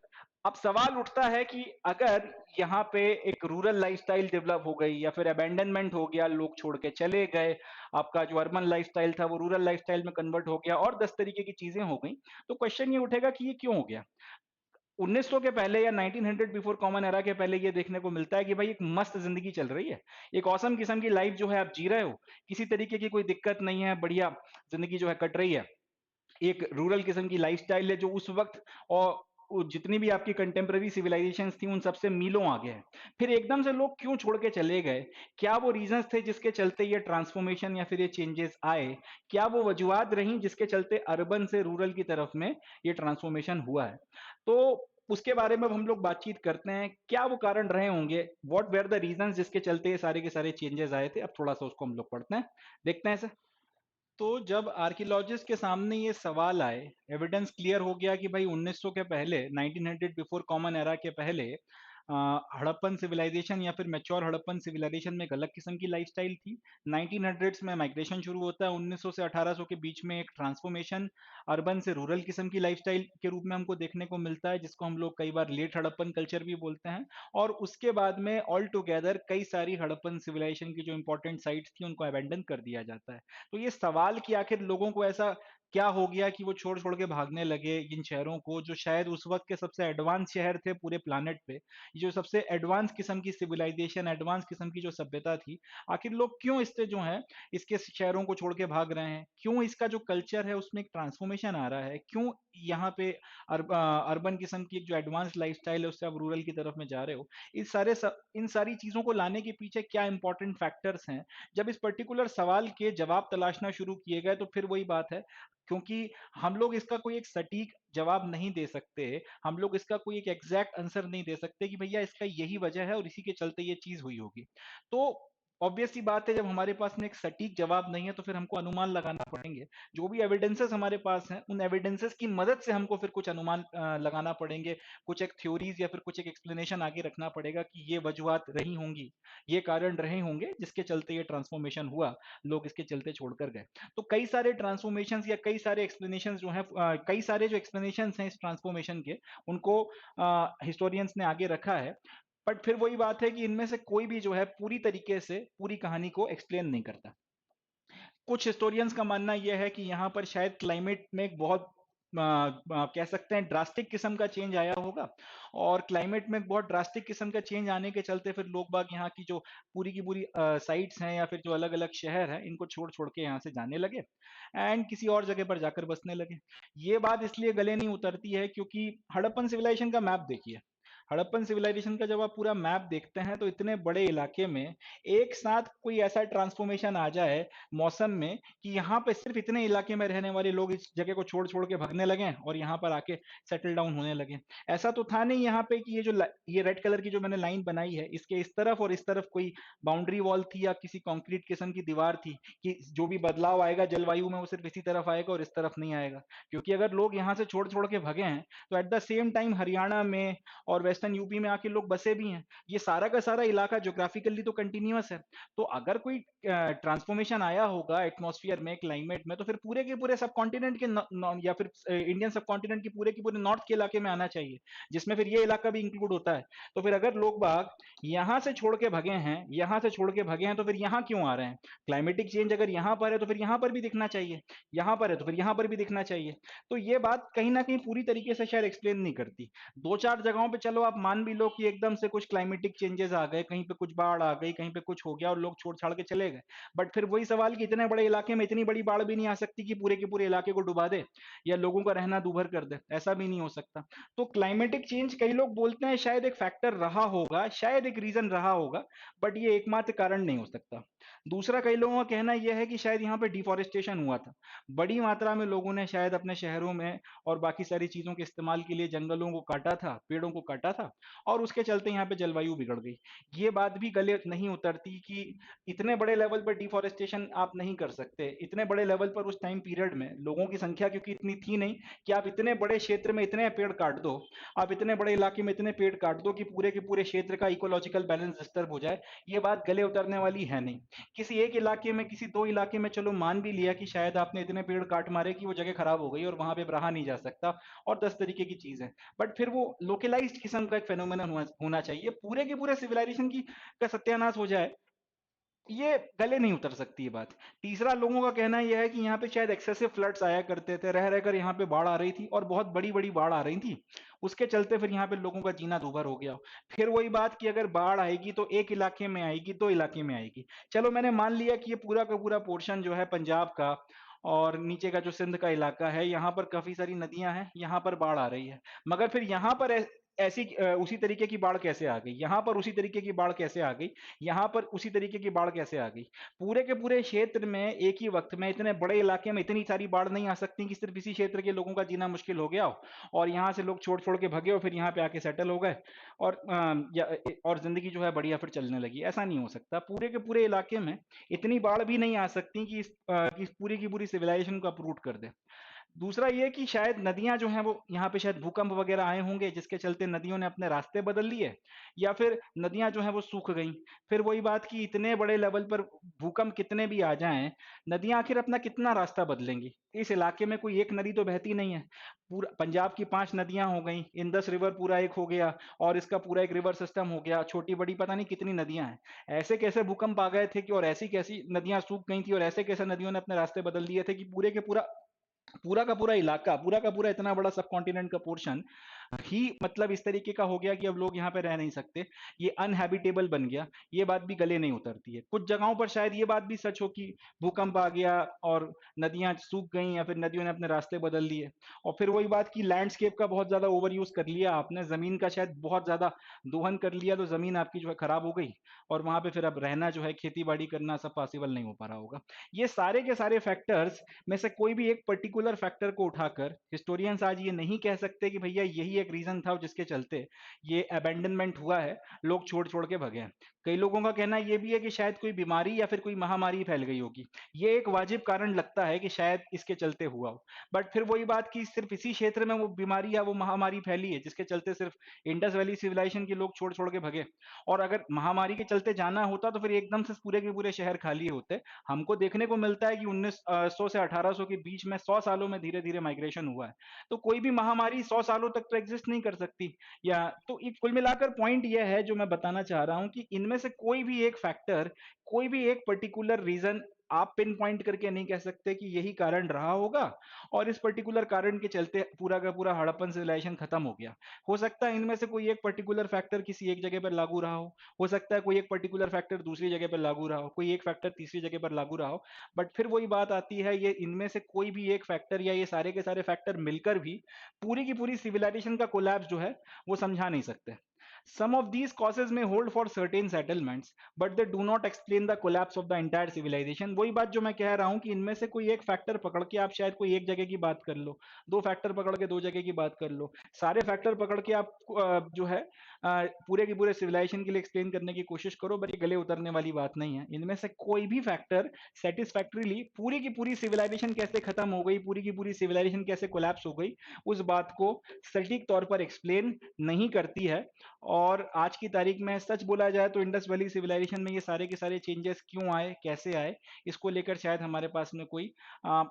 अब सवाल उठता है कि अगर यहाँ पे एक रूरल लाइफस्टाइल डेवलप हो गई या फिर अबेंडनमेंट हो गया, लोग छोड़ के चले गए, आपका जो अर्बन लाइफस्टाइल था वो रूरल लाइफस्टाइल में कन्वर्ट हो गया और 10 तरीके की चीजें हो गई, तो क्वेश्चन ये उठेगा कि ये क्यों हो गया। 1900 के पहले या 1900 बिफोर कॉमन एरा के पहले ये देखने को मिलता है कि भाई एक मस्त जिंदगी चल रही है, एक औसम किस्म की लाइफ जो है आप जी रहे हो, किसी तरीके की कोई दिक्कत नहीं है, बढ़िया जिंदगी जो है कट रही है। एक रूरल किस्म की लाइफस्टाइल है जो उस वक्त और जितनी भी आपकी कंटेम्प्रेरी सिविलाइजेशंस थी उन सबसे मीलों आगे है। फिर एकदम से लोग क्यों छोड़ के चले गए, क्या वो रीजंस थे जिसके चलते ये ट्रांसफॉर्मेशन या फिर ये चेंजेस आए, क्या वो वजूहत रही जिसके चलते अर्बन से रूरल की तरफ में ये ट्रांसफॉर्मेशन हुआ है। तो उसके बारे में अब हम लोग बातचीत करते हैं, क्या वो कारण रहे होंगे, व्हाट वेर द रीजंस जिसके चलते ये सारे के सारे चेंजेस आए थे। अब थोड़ा सा उसको हम लोग पढ़ते हैं, देखते हैं सर। तो जब आर्कियोलॉजिस्ट के सामने ये सवाल आए, एविडेंस क्लियर हो गया कि भाई 1900 के पहले, 1900 बिफोर कॉमन एरा के पहले हड़प्पन सिविलाइजेशन या फिर मैच्योर हड़प्पन सिविलाइजेशन में एक अलग किस्म की लाइफस्टाइल थी। 1900s में माइग्रेशन शुरू होता है, 1900 से 1800 के बीच में एक ट्रांसफॉर्मेशन अर्बन से रूरल किस्म की लाइफस्टाइल के रूप में हमको देखने को मिलता है, जिसको हम लोग कई बार लेट हड़प्पन कल्चर भी बोलते हैं। और उसके बाद में ऑल टुगेदर कई सारी हड़प्पन सिविलाइजेशन की जो इंपॉर्टेंट साइट्स थी उनको अबेंडन कर दिया जाता है। तो ये सवाल कि आखिर लोगों को ऐसा क्या हो गया कि वो छोड़ छोड़ के भागने लगे इन शहरों को, जो शायद उस वक्त के सबसे एडवांस शहर थे पूरे प्लानट पे, ये जो सबसे एडवांस किस्म की सिविलाइजेशन, एडवांस किस्म की जो सभ्यता थी, आखिर लोग क्यों इससे जो है इसके शहरों को छोड़ के भाग रहे हैं, क्यों इसका जो कल्चर है उसमें एक ट्रांसफॉर्मेशन आ रहा है, क्यों यहाँ पे अर्बन किस्म की एक जो एडवांस लाइफस्टाइल है उससे आप रूरल की तरफ में जा रहे हो। इन सारी चीजों को लाने के पीछे क्या इंपॉर्टेंट फैक्टर्स हैं, जब इस पर्टिकुलर सवाल के जवाब तलाशना शुरू किए गए, तो फिर वही बात है, क्योंकि हम लोग इसका कोई एक सटीक जवाब नहीं दे सकते, हम लोग इसका कोई एक एग्जैक्ट आंसर नहीं दे सकते कि भैया इसका यही वजह है और इसी के चलते ये चीज हुई होगी। तो ऑब्वियस सी बात है, जब हमारे पास में एक सटीक जवाब नहीं है तो फिर हमको अनुमान लगाना पड़ेंगे। जो भी एविडेंसेस हमारे पास हैं उन एविडेंसेस की मदद से हमको फिर कुछ अनुमान लगाना पड़ेंगे, कुछ एक थ्योरीज या फिर कुछ एक एक्सप्लेनेशन आगे रखना पड़ेगा कि ये वजूहत रही होंगी, ये कारण रहे होंगे जिसके चलते ये ट्रांसफॉर्मेशन हुआ, लोग इसके चलते छोड़कर गए। तो कई सारे ट्रांसफॉर्मेशन या कई सारे एक्सप्लेनेशन जो हैं, कई सारे जो एक्सप्लेनेशन हैं इस ट्रांसफॉर्मेशन के, उनको हिस्टोरियंस ने आगे रखा है। बट फिर वही बात है कि इनमें से कोई भी जो है पूरी तरीके से पूरी कहानी को एक्सप्लेन नहीं करता। कुछ हिस्टोरियंस का मानना यह है कि यहाँ पर शायद क्लाइमेट में एक बहुत कह सकते हैं ड्रास्टिक किस्म का चेंज आया होगा, और क्लाइमेट में एक बहुत ड्रास्टिक किस्म का चेंज आने के चलते फिर लोग बाग यहाँ की जो पूरी की पूरी साइट्स हैं या फिर जो अलग अलग शहर हैं इनको छोड़ छोड़ के यहाँ से जाने लगे एंड किसी और जगह पर जाकर बसने लगे। ये बात इसलिए गले नहीं उतरती है क्योंकि हड़प्पन सिविलाइजेशन का मैप देखिए, हड़प्पन सिविलाइजेशन का जब आप पूरा मैप देखते हैं तो इतने बड़े इलाके में एक साथ कोई ऐसा ट्रांसफॉर्मेशन आ जाए मौसम में कि यहाँ पे सिर्फ इतने इलाके में रहने वाले लोग इस जगह को छोड़ छोड़ के भागने लगे और यहाँ पर आके सेटल डाउन होने लगे। ऐसा तो था नहीं यहाँ पे कि ये रेड कलर की जो मैंने लाइन बनाई है इसके इस तरफ और इस तरफ कोई बाउंड्री वॉल थी या किसी कंक्रीट किस्म की दीवार थी कि जो भी बदलाव आएगा जलवायु में वो सिर्फ इसी तरफ आएगा और इस तरफ नहीं आएगा। क्योंकि अगर लोग यहाँ से छोड़ छोड़ के भगे हैं तो at the same time Haryana में और वेस्टर्न यूपी में आके लोग बसे भी हैं। ये सारा का सारा इलाका ज्योग्राफिकली तो कंटिन्यूअस है। तो अगर कोई ट्रांसफॉर्मेशन आया होगा एटमॉस्फेयर में क्लाइमेट में तो फिर पूरे के पूरे सब कॉन्टिनेंट के या फिर इंडियन सब कॉन्टिनेंट की पूरे नॉर्थ के इलाके में आना चाहिए, जिसमें फिर ये इलाका भी इंक्लूड होता है। तो फिर अगर लोग बाग यहाँ से छोड़ के भगे हैं, यहाँ से छोड़ के भगे हैं, तो फिर यहाँ क्यों आ रहे हैं? क्लाइमेटिक चेंज अगर यहाँ पर है तो फिर यहाँ पर भी दिखना चाहिए, यहाँ पर है तो फिर यहाँ पर भी दिखना चाहिए। तो ये बात कहीं ना कहीं पूरी तरीके से शायद एक्सप्लेन नहीं करती। दो चार जगहों पे चलो आप मान भी लो कि एकदम से कुछ क्लाइमेटिक चेंजेस आ गए, कहीं पे कुछ बाढ़ आ गई, कहीं पे कुछ हो गया और लोग छोड़ छाड़ के चले गए। बट फिर वही सवाल कि इतने बड़े इलाके में इतनी बड़ी बाढ़ भी नहीं आ सकती कि पूरे के पूरे इलाके को डुबा दे या लोगों का रहना दूभर कर दे, ऐसा भी नहीं हो सकता। तो क्लाइमेटिक चेंज कई लोग बोलते हैं शायद एक फैक्टर रहा होगा, शायद एक रीजन रहा होगा, बट ये एकमात्र कारण नहीं हो सकता। दूसरा कई लोगों का कहना यह है कि शायद यहाँ पे डिफॉरेस्टेशन हुआ था, बड़ी मात्रा में लोगों ने शायद अपने शहरों में और बाकी सारी चीजों के इस्तेमाल के लिए जंगलों को काटा था, पेड़ों को काटा था, और उसके चलते यहाँ पे जलवायु बिगड़ गई। ये बात भी गले नहीं उतरती कि इतने बड़े लेवल पर डिफॉरेस्टेशन आप नहीं कर सकते। इतने बड़े लेवल पर उस टाइम पीरियड में लोगों की संख्या क्योंकि इतनी थी नहीं कि आप इतने बड़े क्षेत्र में इतने पेड़ काट दो, आप इतने बड़े इलाके में इतने पेड़ काट दो कि पूरे के पूरे क्षेत्र का इकोलॉजिकल बैलेंस डिस्टर्ब हो जाए। ये बात गले उतरने वाली है नहीं। किसी एक इलाके में, किसी दो इलाके में चलो मान भी लिया कि शायद आपने इतने पेड़ काट मारे कि वो जगह खराब हो गई और वहां पे रहा नहीं जा सकता और 10 तरीके की चीज है। बट फिर वो लोकलाइज्ड किस्म का एक फेनोमेनन होना चाहिए। पूरे के पूरे सिविलाइजेशन की का सत्यानाश हो जाए, ये गले नहीं उतर सकती ये बात। तीसरा लोगों का कहना यह है कि यहाँ पे शायद एक्सेसिव फ्लड्स आया करते थे, रह रहकर यहाँ पे बाढ़ आ रही थी और बहुत बड़ी बड़ी बाढ़ आ रही थी, उसके चलते फिर यहाँ पे लोगों का जीना दूभर हो गया। फिर वही बात कि अगर बाढ़ आएगी तो एक इलाके में आएगी, दो इलाके में आएगी। चलो मैंने मान लिया कि ये पूरा का पूरा पोर्शन जो है पंजाब का और नीचे का जो सिंध का इलाका है, यहाँ पर काफी सारी नदियां हैं, यहाँ पर बाढ़ आ रही है। मगर फिर यहाँ पर ऐसी उसी तरीके की बाढ़ कैसे आ गई, यहाँ पर उसी तरीके की बाढ़ कैसे आ गई, यहाँ पर उसी तरीके की बाढ़ कैसे आ गई? पूरे के पूरे क्षेत्र में एक ही वक्त में इतने बड़े इलाके में इतनी सारी बाढ़ नहीं आ सकती कि सिर्फ इसी क्षेत्र के लोगों का जीना मुश्किल हो गया हो और यहाँ से लोग छोड़ छोड़ के भगे और फिर यहाँ पे आके सेटल हो गए और और जिंदगी जो है बढ़िया फिर चलने लगी। ऐसा नहीं हो सकता। पूरे के पूरे इलाके में इतनी बाढ़ भी नहीं आ सकती कि इस पूरी की पूरी सिविलाइजेशन को अपरूट कर दे। दूसरा ये कि शायद नदियां जो हैं वो यहाँ पे शायद भूकंप वगैरह आए होंगे जिसके चलते नदियों ने अपने रास्ते बदल लिए, या फिर नदियां जो हैं वो सूख गईं। फिर वही बात कि इतने बड़े लेवल पर भूकंप कितने भी आ जाएं, नदियां आखिर अपना कितना रास्ता बदलेंगी? इस इलाके में कोई एक नदी तो बहती नहीं है। पूरा पंजाब की 5 नदियां हो गई, इंदस रिवर पूरा एक हो गया और इसका पूरा एक रिवर सिस्टम हो गया, छोटी बड़ी पता नहीं कितनी नदियां हैं। ऐसे कैसे भूकंप आ गए थे कि और ऐसी कैसी नदियां सूख गई थी और ऐसे कैसे नदियों ने अपने रास्ते बदल दिए थे कि पूरे के पूरा पूरा का पूरा इलाका, पूरा का पूरा इतना बड़ा सब कॉन्टिनेंट का पोर्शन ही मतलब इस तरीके का हो गया कि अब लोग यहाँ पे रह नहीं सकते, ये अनहैबिटेबल बन गया। ये बात भी गले नहीं उतरती है। कुछ जगहों पर शायद ये बात भी सच हो कि भूकंप आ गया और नदियां सूख गई या फिर नदियों ने अपने रास्ते बदल लिए। और फिर वही बात कि लैंडस्केप का बहुत ज्यादा ओवर यूज कर लिया आपने, जमीन का शायद बहुत ज्यादा दोहन कर लिया, तो जमीन आपकी जो है खराब हो गई और वहां पे फिर अब रहना जो है, खेती बाड़ी करना सब पॉसिबल नहीं हो पा रहा होगा। ये सारे के सारे फैक्टर्स में से कोई भी एक पर्टिकुलर फैक्टर को उठाकर हिस्टोरियंस आज ये नहीं कह सकते कि भैया यही एक रीजन था जिसके चलते ये अबेंडनमेंट हुआ है, लोग छोड़ छोड़ के भगे हैं। कई लोगों का कहना ये भी है कि शायद कोई बीमारी या फिर कोई महामारी फैल गई होगी, ये एक वाजिब कारण लगता है कि शायद इसके चलते हुआ हो। बट फिर वही बात कि सिर्फ इसी क्षेत्र में वो बीमारी या वो महामारी फैली है जिसके चलते सिर्फ इंडस वैली सिविलाइजेशन के लोग छोड़ छोड़ के भगे। और अगर महामारी के चलते जाना होता तो फिर एकदम से पूरे के पूरे शहर खाली होते। हमको देखने को मिलता है कि 1900 से 1800 के बीच में 100 सालों में धीरे धीरे माइग्रेशन हुआ है। तो कोई भी महामारी 100 सालों तक तो एग्जिस्ट नहीं कर सकती। या तो एक कुल मिलाकर पॉइंट यह है जो मैं बताना चाह रहा हूं कि इनमें से कोई भी एक फैक्टर, कोई भी एक पर्टिकुलर रीजन आप पिन पॉइंट करके नहीं कह सकते कि यही कारण रहा होगा और इस पर्टिकुलर कारण के चलते पूरा का पूरा हड़प्पन सिविलाइजेशन खत्म हो गया। हो सकता है इनमें से कोई एक पर्टिकुलर फैक्टर किसी एक जगह पर लागू रहा हो सकता है कोई एक पर्टिकुलर फैक्टर दूसरी जगह पर लागू रहा हो, कोई एक फैक्टर तीसरी जगह पर लागू रहा हो। बट फिर वही बात आती है, ये इनमें से कोई भी एक फैक्टर या ये सारे के सारे फैक्टर मिलकर भी पूरी की पूरी सिविलाइजेशन का कोलैप्स जो है वो समझा नहीं सकते। Some of these causes may hold for certain settlements, but they do not explain the collapse of the entire civilization. वही बात जो मैं कह रहा हूं कि इनमें से कोई एक फैक्टर पकड़ के आप शायद कोई एक जगह की बात कर लो, दो फैक्टर पकड़ के दो जगह की बात कर लो, सारे फैक्टर पकड़ के आप जो है पूरे के पूरे सिविलाइजेशन के लिए एक्सप्लेन करने की कोशिश करो, बट ये गले उतरने वाली बात नहीं है। इनमें से कोई भी फैक्टर सेटिस्फैक्टरीली पूरी की पूरी सिविलाइजेशन कैसे खत्म हो गई, पूरी की पूरी सिविलाइजेशन कैसे कोलैप्स हो गई, उस बात को सटीक तौर पर एक्सप्लेन नहीं करती है। और आज की तारीख में सच बोला जाए तो इंडस वैली सिविलाइजेशन में ये सारे के सारे चेंजेस क्यों आए, कैसे आए, इसको लेकर शायद हमारे पास में कोई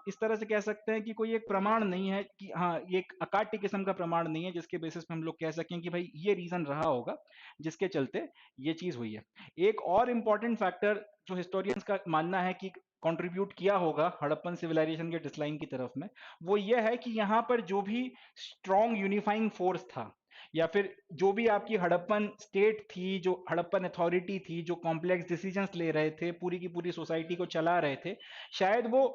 इस तरह से कह सकते हैं कि कोई एक प्रमाण नहीं है कि हाँ, ये एक अकाट्य किस्म का प्रमाण नहीं है जिसके बेसिस पे हम लोग कह सकें कि भाई ये रीजन रहा होगा जिसके चलते ये चीज हुई है। एक और इम्पॉर्टेंट फैक्टर जो हिस्टोरियंस का मानना है कि कंट्रीब्यूट किया होगा हड़प्पन सिविलाइजेशन के डिक्लाइन की तरफ में, वो ये है कि यहाँ पर जो भी स्ट्रॉन्ग यूनिफाइंग फोर्स था, या फिर जो भी आपकी हड़प्पन स्टेट थी, जो हड़प्पन अथॉरिटी थी, जो कॉम्प्लेक्स डिसीजंस ले रहे थे, पूरी की पूरी सोसाइटी को चला रहे थे, शायद वो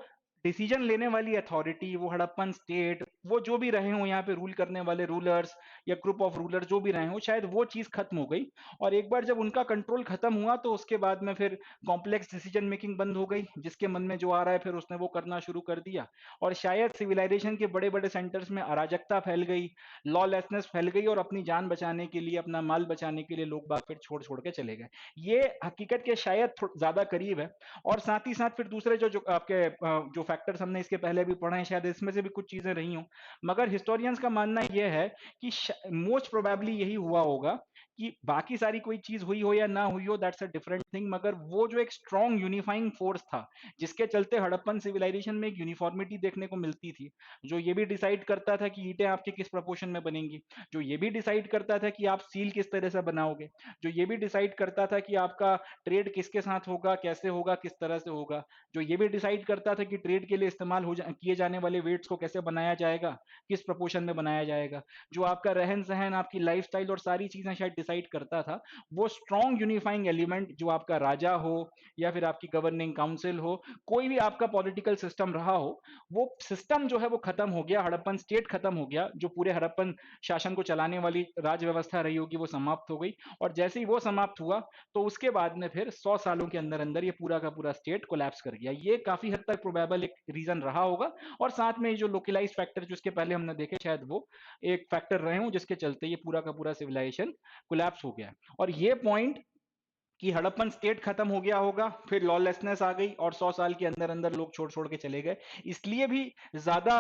डिसीजन लेने वाली अथॉरिटी, वो हड़प्पन स्टेट, वो जो भी रहे हो यहाँ पे रूल करने वाले रूलर्स या ग्रुप ऑफ रूलर जो भी रहे हो, शायद वो चीज खत्म हो गई। और एक बार जब उनका कंट्रोल खत्म हुआ तो उसके बाद में फिर कॉम्प्लेक्स डिसीजन मेकिंग बंद हो गई, जिसके मन में जो आ रहा है फिर उसने वो करना शुरू कर दिया। और शायद सिविलाइजेशन के बड़े बड़े सेंटर्स में अराजकता फैल गई, लॉलेसनेस फैल गई, और अपनी जान बचाने के लिए, अपना माल बचाने के लिए लोग बाग फिर छोड़ छोड़ के चले गए। ये हकीकत के शायद ज्यादा करीब है। और साथ ही साथ फिर दूसरे जो आपके जो फैक्टर्स हमने इसके पहले भी पढ़े हैं, शायद इसमें से भी कुछ चीजें रही हों, मगर हिस्टोरियंस का मानना यह है कि मोस्ट प्रोबेबली यही हुआ होगा कि बाकी सारी कोई चीज हुई हो या ना हुई हो, दैट्स अ डिफरेंट थिंग, मगर वो जो एक स्ट्रॉन्ग यूनिफाइंग फोर्स था जिसके चलते हड़प्पन सिविलाइजेशन में एक यूनिफॉर्मिटी देखने को मिलती थी, जो ये भी डिसाइड करता था कि ईंटें आपकी किस प्रोपोर्शन में बनेंगी, जो ये भी डिसाइड करता था कि आप सील किस तरह से बनाओगे, जो ये भी डिसाइड करता था कि आपका ट्रेड किसके साथ होगा, कैसे होगा, किस तरह से होगा, जो ये भी डिसाइड करता था कि ट्रेड के लिए इस्तेमाल किए जाने वाले वेट्स को कैसे बनाया जाएगा, किस प्रोपोर्शन में बनाया जाएगा, जो आपका रहन सहन, आपकी लाइफस्टाइल और सारी चीजें शायद डिसाइड करता था, वो स्ट्रॉन्ग यूनिफाइंग एलिमेंट जो आपका राजा हो या फिर आपकी गवर्निंग काउंसिल हो, कोई भी आपका पॉलिटिकल सिस्टम रहा हो, वो सिस्टम जो है वो खत्म हो गया, हड़प्पन स्टेट खत्म हो गया, जो पूरे हड़प्पन शासन को चलाने वाली राज व्यवस्था रही होगी वो समाप्त हो गई। और जैसे ही वो समाप्त हुआ तो उसके बाद में फिर 100 सालों के अंदर अंदर ये पूरा का पूरा स्टेट कोलैप्स कर गया। ये काफी हद तक प्रोबेबल एक रीजन रहा होगा। और साथ में ये जो लोकलाइज फैक्टर जो इसके पहले हमने देखे, शायद वो एक फैक्टर रहे हों जिसके चलते ये पूरा का पूरा सिविलाइजेशन कोलैप्स हो गया। और ये पॉइंट कि हड़प्पन स्टेट खत्म हो गया होगा, फिर लॉलेसनेस आ गई और 100 साल के अंदर अंदर लोग छोड़ छोड़ के चले गए, इसलिए भी ज्यादा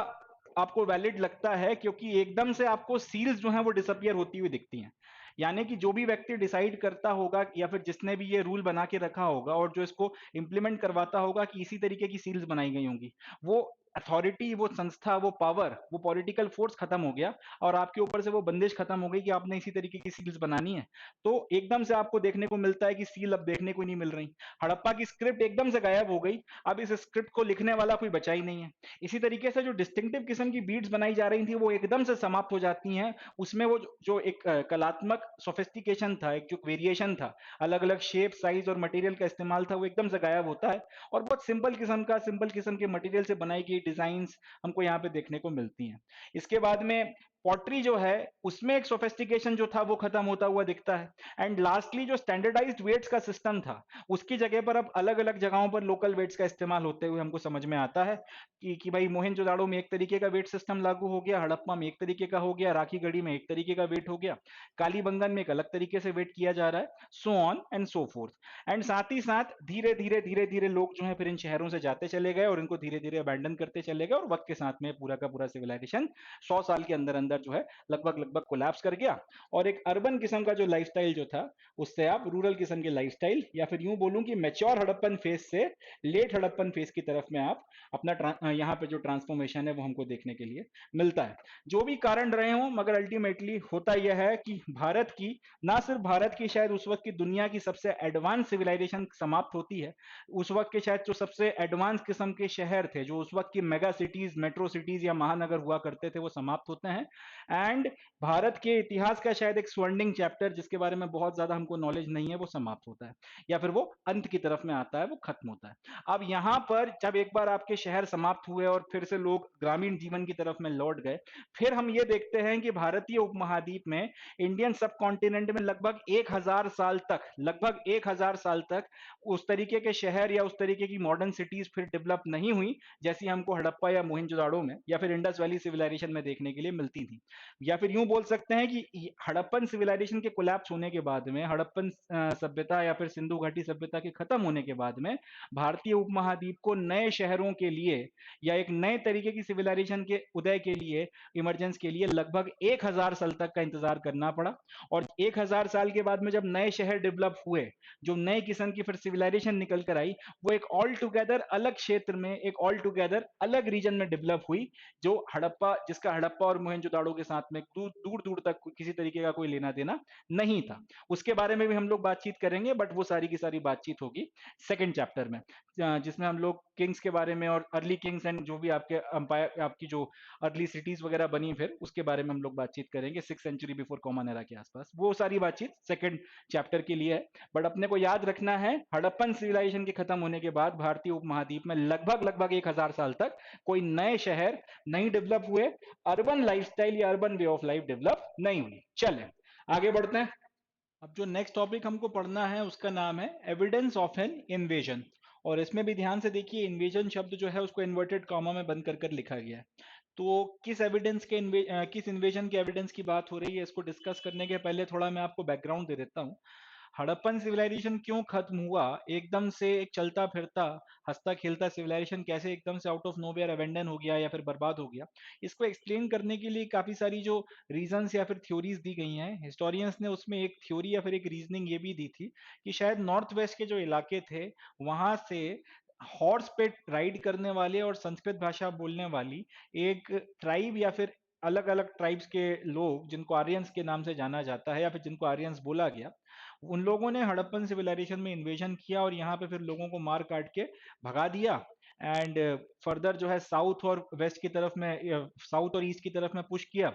आपको वैलिड लगता है, क्योंकि एकदम से आपको सील्स जो हैं वो डिसअपियर होती हुई दिखती हैं। यानी कि जो भी व्यक्ति डिसाइड करता होगा या फिर जिसने भी ये रूल बना के रखा होगा और जो इसको इंप्लीमेंट करवाता होगा कि इसी तरीके की सील्स बनाई गई होंगी, वो अथॉरिटी, वो संस्था, वो पावर, वो पॉलिटिकल फोर्स खत्म हो गया और आपके ऊपर से वो बंदिश खत्म हो गई कि आपने इसी तरीके की सील्स बनानी है। तो एकदम से आपको देखने को मिलता है कि सील अब देखने को नहीं मिल रही, हड़प्पा की स्क्रिप्ट एकदम से गायब हो गई, अब इस स्क्रिप्ट को लिखने वाला कोई बचा ही नहीं है। इसी तरीके से जो डिस्टिंक्टिव किस्म की बीड्स बनाई जा रही थी वो एकदम से समाप्त हो जाती हैं, उसमें वो जो एक कलात्मक सोफिस्टिकेशन था, एक जो वेरिएशन था, अलग अलग शेप, साइज और मटेरियल का इस्तेमाल था, वो एकदम से गायब होता है और बहुत सिंपल किस्म के मटेरियल से बनाई गई डिजाइन्स हमको यहाँ पे देखने को मिलती हैं। इसके बाद में पॉटरी जो है उसमें एक सोफिस्टिकेशन जो था वो खत्म होता हुआ दिखता है। एंड लास्टली जो स्टैंडर्डाइज्ड वेट्स का सिस्टम था उसकी जगह पर अब अलग अलग जगहों पर लोकल वेट्स का इस्तेमाल होते हुए हमको समझ में आता है कि भाई मोहनजोदाड़ो में एक तरीके का वेट सिस्टम लागू हो गया, हड़प्पा में एक तरीके का हो गया, राखीगढ़ी में एक तरीके का वेट हो गया, कालीबंगन में एक अलग तरीके से वेट किया जा रहा है, so on and so fourth. And साथ ही साथ धीरे धीरे लोग जो है फिर इन शहरों से जाते चले गए और इनको धीरे धीरे अबैंडन करते चले गए और वक्त के साथ में पूरा का पूरा सिविलाइजेशन 100 साल के अंदर अंदर जो है लगभग लगभग कोलैप्स कर गया। और एक अर्बन किस्म का जो लाइफस्टाइल जो था उससे आप रूरल किस्म के लाइफस्टाइल या फिर यूं बोलूं कि मैच्योर हड़प्पन फेज से लेट हड़प्पन फेज की तरफ में आप अपना यहाँ पे जो ट्रांसफॉर्मेशन है वो हमको देखने के लिए मिलता है। जो भी कारण रहे हों, मगर अल्टीमेटली होता यह है कि भारत की, ना सिर्फ भारत की, शायद उस वक्त की दुनिया की सबसे एडवांस सिविलाइजेशन समाप्त होती है। उस वक्त के शायद जो सबसे एडवांस किस्म के शहर थे, जो उस वक्त की मेगा सिटीज, मेट्रो सिटीज या महानगर हुआ करते थे, वो समाप्त होते हैं एंड भारत के इतिहास का शायद एक स्वर्णिम चैप्टर जिसके बारे में बहुत ज्यादा हमको नॉलेज नहीं है वो समाप्त होता है, या फिर वो अंत की तरफ में आता है, वो खत्म होता है। अब यहाँ पर जब एक बार आपके शहर समाप्त हुए और फिर से लोग ग्रामीण जीवन की तरफ में लौट गए, फिर हम ये देखते हैं कि भारतीय उपमहाद्वीप में, इंडियन सब कॉन्टिनेंट में लगभग 1000 साल तक, लगभग 1000 साल तक उस तरीके के शहर या उस तरीके की मॉडर्न सिटीज फिर डेवलप नहीं हुई जैसी हमको हड़प्पा या मोहनजोदाड़ो में या फिर इंडस वैली सिविलाइजेशन में देखने के लिए मिलती थी। या फिर यूं बोल सकते हैं कि हड़प्पन सिविलाइजेशन के कोलैप्स होने के बाद में, हड़प्पन सभ्यता या फिर सिंधु घाटी सभ्यता के खत्म होने के बाद में, भारतीय उपमहाद्वीप को नए शहरों के लिए या एक नए तरीके की सिविलाइजेशन के उदय के लिए, इमरजेंस के लिए लगभग 1000 साल तक का इंतजार करना पड़ा। और 1000 साल के बाद में जब नए शहर डेवलप हुए, जो नए किस्म की फिर सिविलाइजेशन निकल कर आई, वो एक ऑल टुगेदर अलग क्षेत्र में, एक ऑल टुगेदर अलग रीजन में डेवलप हुई, जो हड़प्पा, जिसका हड़प्पा और मोहनजोदाड़ो के साथ में दूर दूर दूर तक किसी तरीके का कोई लेना देना नहीं था। उसके बारे में भी हम लोग बातचीत करेंगे, बट वो सारी की सारी बातचीत होगी सेकंड चैप्टर में, जिसमें हम लोग किंग्स के बारे में और अर्ली किंग्स एंड जो भी आपके अंपायर, आपकी जो अर्ली सिटीज वगैरह बनी, फिर उसके बारे में हम लोग बातचीत करेंगे 6th century before common era के आसपास। वो सारी बातचीत सेकंड चैप्टर के लिए है। बट अपने को याद रखना है, हड़प्पन सिविलाइजेशन के खत्म होने के बाद भारतीय उपमहाद्वीप में लगभग लगभग 1000 साल तक कोई नए शहर नहीं डेवलप हुए, अर्बन लाइफस्टाइल या urban way of life develop नहीं हुई। चलें आगे बढ़ते हैं। अब जो नेक्स्ट टॉपिक हमको पढ़ना है उसका नाम है एविडेंस ऑफ एन इन्वेजन। और इसमें भी ध्यान से देखिए, इन्वेजन शब्द जो है उसको इन्वर्टेड कॉमा में बंद कर कर लिखा गया है। तो किस एविडेंस के किस इन्वेजन के एविडेंस की बात हो रही है, इसको डिस्कस करने के पहले थोड़ा मैं आपको बैकग्राउंड दे देता हूँ। हड़प्पन सिविलाइजेशन क्यों खत्म हुआ, एकदम से एक चलता फिरता हंसता खेलता सिविलाइजेशन कैसे एकदम से आउट ऑफ नोवेयर अबेंडन हो गया या फिर बर्बाद हो गया, इसको एक्सप्लेन करने के लिए काफी सारी जो रीजंस या फिर थ्योरीज दी गई हैं हिस्टोरियंस ने, उसमें एक थ्योरी या फिर एक रीजनिंग ये भी दी थी कि शायद नॉर्थ वेस्ट के जो इलाके थे वहां से हॉर्स पे राइड करने वाले और संस्कृत भाषा बोलने वाली एक ट्राइब या फिर अलग अलग ट्राइब्स के लोग, जिनको आर्यंस के नाम से जाना जाता है या फिर जिनको आर्यंस बोला गया, उन लोगों ने हड़प्पन सिविलाइजेशन में इन्वेजन किया और यहाँ पे फिर लोगों को मार काट के भगा दिया। एंड फर्दर जो है साउथ और वेस्ट की तरफ में, साउथ और ईस्ट की तरफ में पुश किया,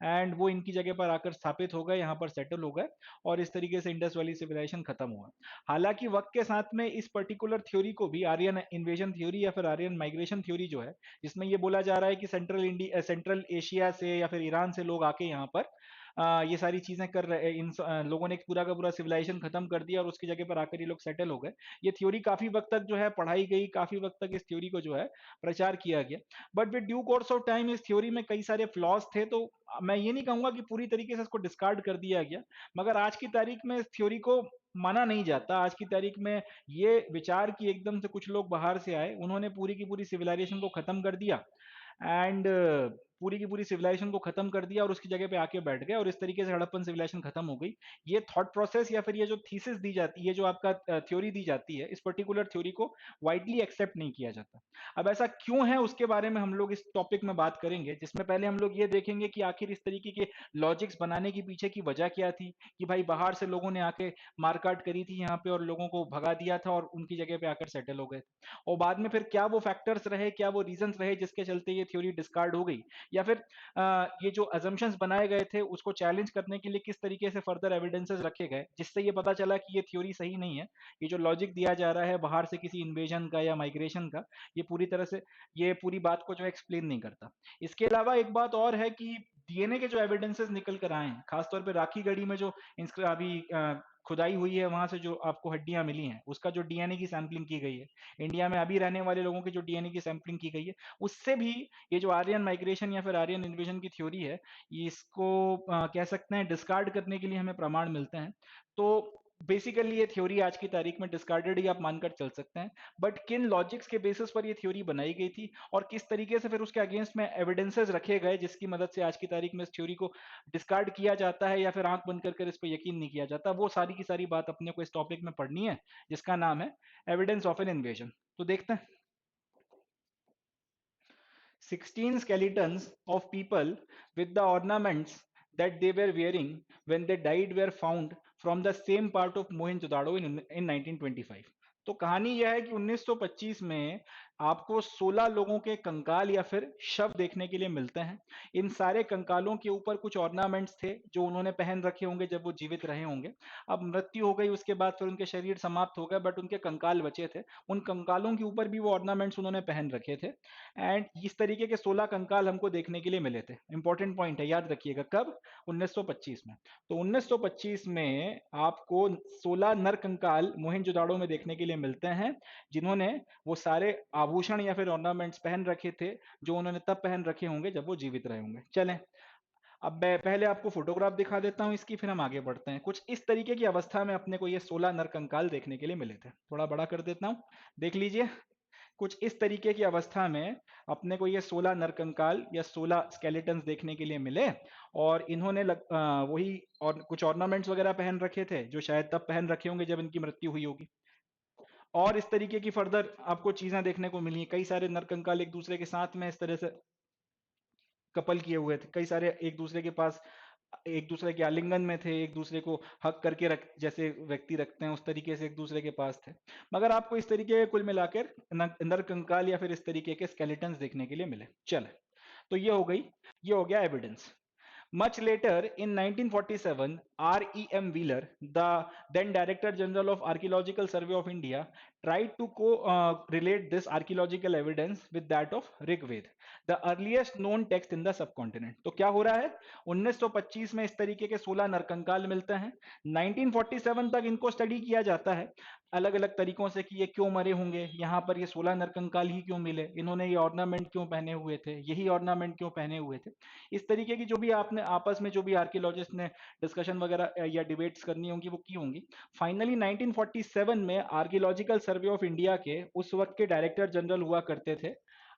एंड वो इनकी जगह पर आकर स्थापित हो गए, यहाँ पर सेटल हो गए, और इस तरीके से इंडस वैली सिविलाइजेशन खत्म हुआ। हालांकि वक्त के साथ में इस पर्टिकुलर थ्योरी को भी आर्यन इन्वेजन थ्योरी या फिर आर्यन माइग्रेशन थ्योरी जो है, जिसमें ये बोला जा रहा है कि सेंट्रल एशिया से या फिर ईरान से लोग आके यहाँ पर ये सारी चीजें कर रहे, लोगों ने एक पूरा का पूरा सिविलाइजेशन खत्म कर दिया और उसकी जगह पर आकर ये लोग सेटल हो गए। ये थ्योरी काफी वक्त तक जो है पढ़ाई गई, काफी वक्त तक इस थ्योरी को जो है प्रचार किया गया। But with due course of time इस थ्योरी में कई सारे फ्लॉज थे, तो मैं ये नहीं कहूंगा कि पूरी तरीके से इसको डिस्कार्ड कर दिया गया, मगर आज की तारीख में इस थ्योरी को माना नहीं जाता। आज की तारीख में ये विचार कि एकदम से कुछ लोग बाहर से आए, उन्होंने पूरी की पूरी सिविलाइजेशन को खत्म कर दिया, एंड पूरी की पूरी सिविलाइजेशन को खत्म कर दिया और उसकी जगह पे आके बैठ गए, और इस तरीके से हड़प्पन सिविलाइजेशन खत्म हो गई। ये थॉट प्रोसेस या फिर ये जो थीसिस दी जाती है, जो आपका थ्योरी दी जाती है, इस पर्टिकुलर थ्योरी को वाइडली एक्सेप्ट नहीं किया जाता। अब ऐसा क्यों है उसके बारे में हम लोग इस टॉपिक में बात करेंगे, जिसमें पहले हम लोग ये देखेंगे कि आखिर इस तरीके के लॉजिक्स बनाने के पीछे की वजह क्या थी, कि भाई बाहर से लोगों ने आके मारकाट करी थी यहाँ पे और लोगों को भगा दिया था और उनकी जगह पे आकर सेटल हो गए, और बाद में फिर क्या वो फैक्टर्स रहे, क्या वो रीजंस रहे जिसके चलते ये थ्योरी डिस्कार्ड हो गई, या फिर ये जो अजम्पशंस बनाए गए थे उसको चैलेंज करने के लिए किस तरीके से फर्दर एविडेंसेस रखे गए, जिससे ये पता चला कि ये थ्योरी सही नहीं है। ये जो लॉजिक दिया जा रहा है बाहर से किसी इन्वेजन का या माइग्रेशन का, ये पूरी तरह से, ये पूरी बात को जो एक्सप्लेन नहीं करता। इसके अलावा एक बात और है कि डीएनए के जो एविडेंसेस निकल कर आए हैं, खासतौर पर राखी गढ़ी में जो अभी खुदाई हुई है, वहां से जो आपको हड्डियां मिली हैं, उसका जो डीएनए की सैंपलिंग की गई है, इंडिया में अभी रहने वाले लोगों के जो डीएनए की सैंपलिंग की गई है, उससे भी ये जो आर्यन माइग्रेशन या फिर आर्यन इन्वेजन की थ्योरी है, इसको कह सकते हैं डिस्कार्ड करने के लिए हमें प्रमाण मिलते हैं। तो बेसिकली ये थ्योरी आज की तारीख में डिस्कार्डेड ही आप मानकर चल सकते हैं। बट किन लॉजिक्स के बेसिस पर ये थ्योरी बनाई गई थी और किस तरीके से फिर उसके अगेंस्ट में एविडेंसेस रखे गए जिसकी मदद से आज की तारीख में इस थ्योरी को डिस्कार्ड किया जाता है या फिर आंख बंद कर इस पर यकीन नहीं किया जाता, वो सारी की सारी बात अपने को इस टॉपिक में पढ़नी है, जिसका नाम है एविडेंस ऑफ एन इन्वेजन। तो देखते हैं। 16 skeletons of people with the ornaments that they were wearing when they died were found from the same part of Mohenjo-daro in 1925। तो कहानी यह है कि 1925 में आपको 16 लोगों के कंकाल या फिर शव देखने के लिए मिलते हैं। इन सारे कंकालों के ऊपर कुछ ऑर्नामेंट्स थे जो उन्होंने पहन रखे होंगे जब वो जीवित रहे होंगे। अब मृत्यु हो गई, उसके बाद फिर उनके शरीर समाप्त हो गए, बट उनके कंकाल बचे थे। उन कंकालों के ऊपर भी वो ऑर्नामेंट्स उन्होंने पहन रखे थे। एंड इस तरीके के 16 कंकाल हमको देखने के लिए मिले थे। इंपॉर्टेंट पॉइंट है, याद रखिएगा। कब? 1925 में। तो 1925 में आपको 16 नर कंकाल मोहनजोदाड़ो में देखने के लिए मिलते हैं, जिन्होंने वो सारे आभूषण या फिर ऑर्नामेंट्स पहन रखे थे जो उन्होंने तब पहन रखे होंगे जब वो जीवित रहे होंगे। चलें, अब मैं पहले आपको फोटोग्राफ दिखा देता हूं इसकी, फिर हम आगे बढ़ते हैं। कुछ इस तरीके की अवस्था में अपने को ये 16 नरकंकाल देखने के लिए मिले थे। थोड़ा बड़ा कर देता हूं, देख लीजिए। कुछ इस तरीके की अवस्था में अपने को ये 16 नरकंकाल या 16 स्केलेटन्स देखने के लिए मिले। और इन्होंने वही और कुछ ऑर्नामेंट्स वगैरह पहन रखे थे जो शायद तब पहन रखे होंगे जब इनकी मृत्यु हुई होगी। और इस तरीके की फर्दर आपको चीजें देखने को मिली। कई सारे नरकंकाल एक दूसरे के साथ में इस तरह से कपल किए हुए थे, कई सारे एक दूसरे के पास, एक दूसरे के आलिंगन में थे, एक दूसरे को हक करके रख, जैसे व्यक्ति रखते हैं उस तरीके से एक दूसरे के पास थे। मगर आपको इस तरीके के कुल मिलाकर नरकंकाल या फिर इस तरीके के स्केलेटन्स देखने के लिए मिले। चले, तो ये हो गई, ये हो गया evidence. Much later, in 1947, R.E.M. Wheeler, the then Director General of Archaeological Survey of India, tried to relate this archaeological evidence with that of Rig Ved, the earliest known text in the subcontinent. तो क्या हो रहा है? 1925 में इस तरीके के 16 नरकंकाल मिलते हैं। 1947 तक इनको स्टडी किया जाता है अलग अलग तरीकों से कि ये क्यों मरे होंगे, यहाँ पर ये 16 नरकंकाल ही क्यों मिले, इन्होंने ये ऑर्नामेंट क्यों पहने हुए थे, यही ऑर्नामेंट क्यों पहने हुए थे। इस तरीके की जो भी आपने आपस में जो भी आर्कियोलॉजिस्ट ने डिस्कशन वगैरह या डिबेट्स करनी होंगी वो की होंगी। फाइनली 1947 में आर्कियोलॉजिकल सर्वे ऑफ इंडिया के उस वक्त के डायरेक्टर जनरल हुआ करते थे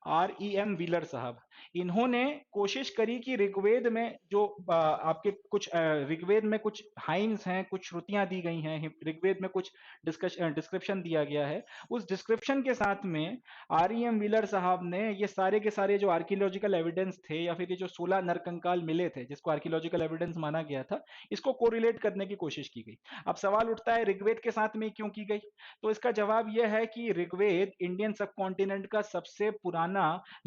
R.E.M. व्हीलर साहब, इन्होंने कोशिश करी कि ऋग्वेद में जो आपके कुछ ऋग्वेद में कुछ हाइम्स हैं, कुछ श्रुतियां दी गई हैं, ऋग्वेद में कुछ डिस्क्रिप्शन दिया गया है, उस डिस्क्रिप्शन के साथ में R.E.M. व्हीलर साहब ने ये सारे के सारे जो आर्कियोलॉजिकल एविडेंस थे या फिर ये जो 16 नरकंकाल मिले थे जिसको आर्कियोलॉजिकल एविडेंस माना गया था, इसको कोरिलेट करने की कोशिश की गई। अब सवाल उठता है ऋग्वेद के साथ में क्यों की गई? तो इसका जवाब यह है कि ऋग्वेद इंडियन सबकॉन्टिनेंट का सबसे पुराना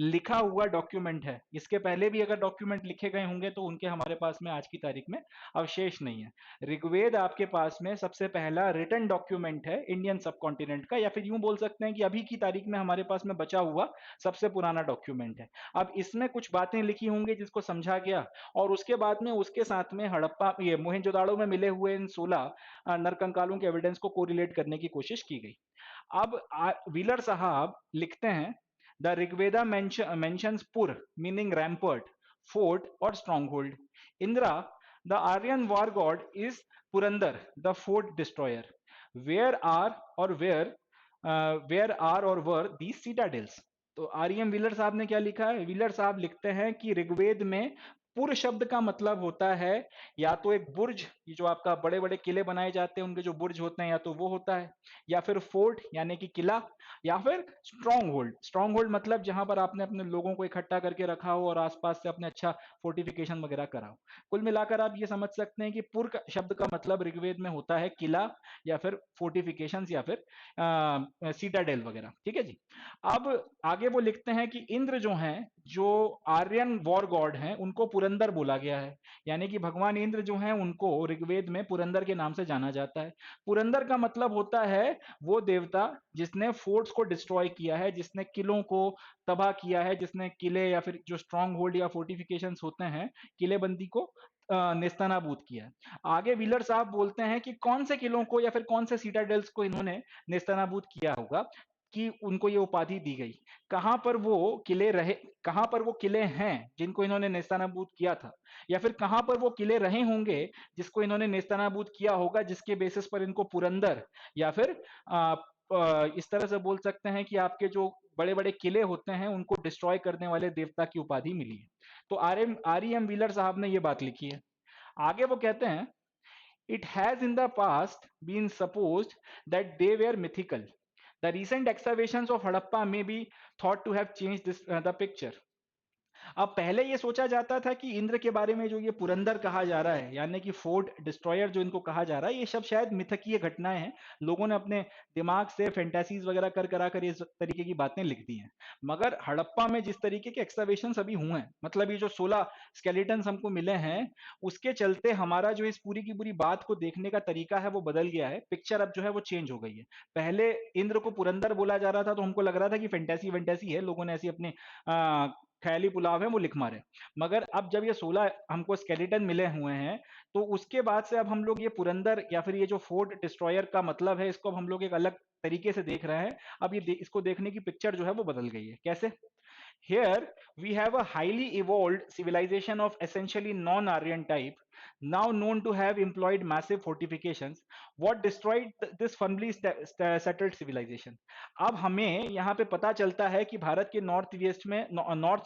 लिखा हुआ डॉक्यूमेंट है। इसके पहले भी अगर डॉक्यूमेंट लिखे गए होंगे तो उनके हमारे पास में आज की तारीख में अवशेष नहीं है। ऋग्वेद आपके पास में सबसे पहला रिटन डॉक्यूमेंट है इंडियन सबकॉन्टिनेंट का, या फिर यूं बोल सकते हैं कि अभी की तारीख में हमारे पास में बचा हुआ सबसे पुराना डॉक्यूमेंट है। अब इसमें कुछ बातें लिखी होंगी जिसको समझा गया, और उसके बाद में उसके साथ में हड़प्पा ये मोहनजोदाड़ो में मिले हुए इन 16 नरकंकालों के एविडेंस को कोरिलेट करने की कोशिश की गई। अब व्हीलर साहब लिखते हैं, the Rigveda mentions Pur, meaning rampart, fort or stronghold. Indra, the Aryan war god, is Purandar, the fort destroyer. Where are or were these citadels? तो आर्यम व्हीलर साहब ने क्या लिखा है? व्हीलर साहब लिखते हैं कि ऋग्वेद में पुर शब्द का मतलब होता है या तो एक बुर्ज, ये जो आपका बड़े बड़े किले बनाए जाते हैं उनके जो बुर्ज होते हैं, या तो वो होता है, या फिर फोर्ट यानी कि किला, या फिर स्ट्रॉन्ग होल्ड। स्ट्रॉन्ग होल्ड मतलब जहां पर आपने अपने लोगों को इकट्ठा करके रखा हो और आसपास से अपने अच्छा फोर्टिफिकेशन वगैरह करा हो। कुल मिलाकर आप ये समझ सकते हैं कि पुर शब्द का मतलब ऋग्वेद में होता है किला या फिर फोर्टिफिकेशन या फिर सीटाडेल वगैरह। ठीक है जी। अब आगे वो लिखते हैं कि इंद्र जो हैं, जो आर्यन वॉर गॉड हैं, उनको पुरंदर बोला गया है, यानी कि भगवान इंद्र जो हैं उनको ऋग्वेद में पुरंदर के नाम से जाना जाता है। पुरंदर का मतलब होता है वो देवता जिसने फोर्ट्स को डिस्ट्रॉय किया है, जिसने किलों को तबाह किया है, जिसने किले या फिर जो स्ट्रॉन्ग होल्ड या फोर्टिफिकेशंस होते हैं, किलेबंदी को नेस्तनाबूद किया है। आगे व्हीलर साहब बोलते हैं कि कौन से किलों को या फिर कौन से सीटाडेल्स को इन्होंने नेस्तनाबूद किया होगा कि उनको ये उपाधि दी गई। कहां पर वो किले रहे, कहां पर वो किले हैं जिनको इन्होंने नेस्तनाबूद किया था, या फिर कहां पर वो किले रहे होंगे जिसको इन्होंने नेस्तनाबूद किया होगा, जिसके बेसिस पर इनको पुरंदर या फिर इस तरह से बोल सकते हैं कि आपके जो बड़े बड़े किले होते हैं उनको डिस्ट्रॉय करने वाले देवता की उपाधि मिली है। तो आर ई एम व्हीलर साहब ने ये बात लिखी है। आगे वो कहते हैं, it has in the past been supposed that they were mythical. The recent excavations of Harappa may be thought to have changed the picture. अब पहले ये सोचा जाता था कि इंद्र के बारे में जो ये पुरंदर कहा जा रहा है, यानी कि फोर्ट डिस्ट्रॉयर जो इनको कहा जा रहा है, ये सब शायद मिथकीय घटनाएं हैं। लोगों ने अपने दिमाग से फैंटेसीज वगैरह कर करा कर इस तरीके की बातें लिख दी हैं। मगर हड़प्पा में जिस तरीके के एक्सकवेशन अभी हुए हैं, मतलब ये जो 16 स्केलेटन हमको मिले हैं, उसके चलते हमारा जो इस पूरी की पूरी बात को देखने का तरीका है वो बदल गया है। पिक्चर अब जो है वो चेंज हो गई है। पहले इंद्र को पुरंदर बोला जा रहा था तो हमको लग रहा था कि फैंटेसी वेंटेसी है, लोगों ने ऐसी अपने ख्याली पुलाव है वो लिख मारे। मगर अब जब ये 16 हमको स्केलेटन मिले हुए हैं, तो उसके बाद से अब हम लोग ये पुरंदर या फिर ये जो फोर्ट डिस्ट्रॉयर का मतलब है, इसको अब हम लोग एक अलग तरीके से देख रहे हैं। अब इसको देखने की पिक्चर जो है वो बदल गई है। कैसे? Here we have a highly evolved civilization of essentially non-Aryan type, now known to have employed massive fortifications. What destroyed this firmly settled civilization? अब हमें यहाँ पे पता चलता है कि भारत के नॉर्थ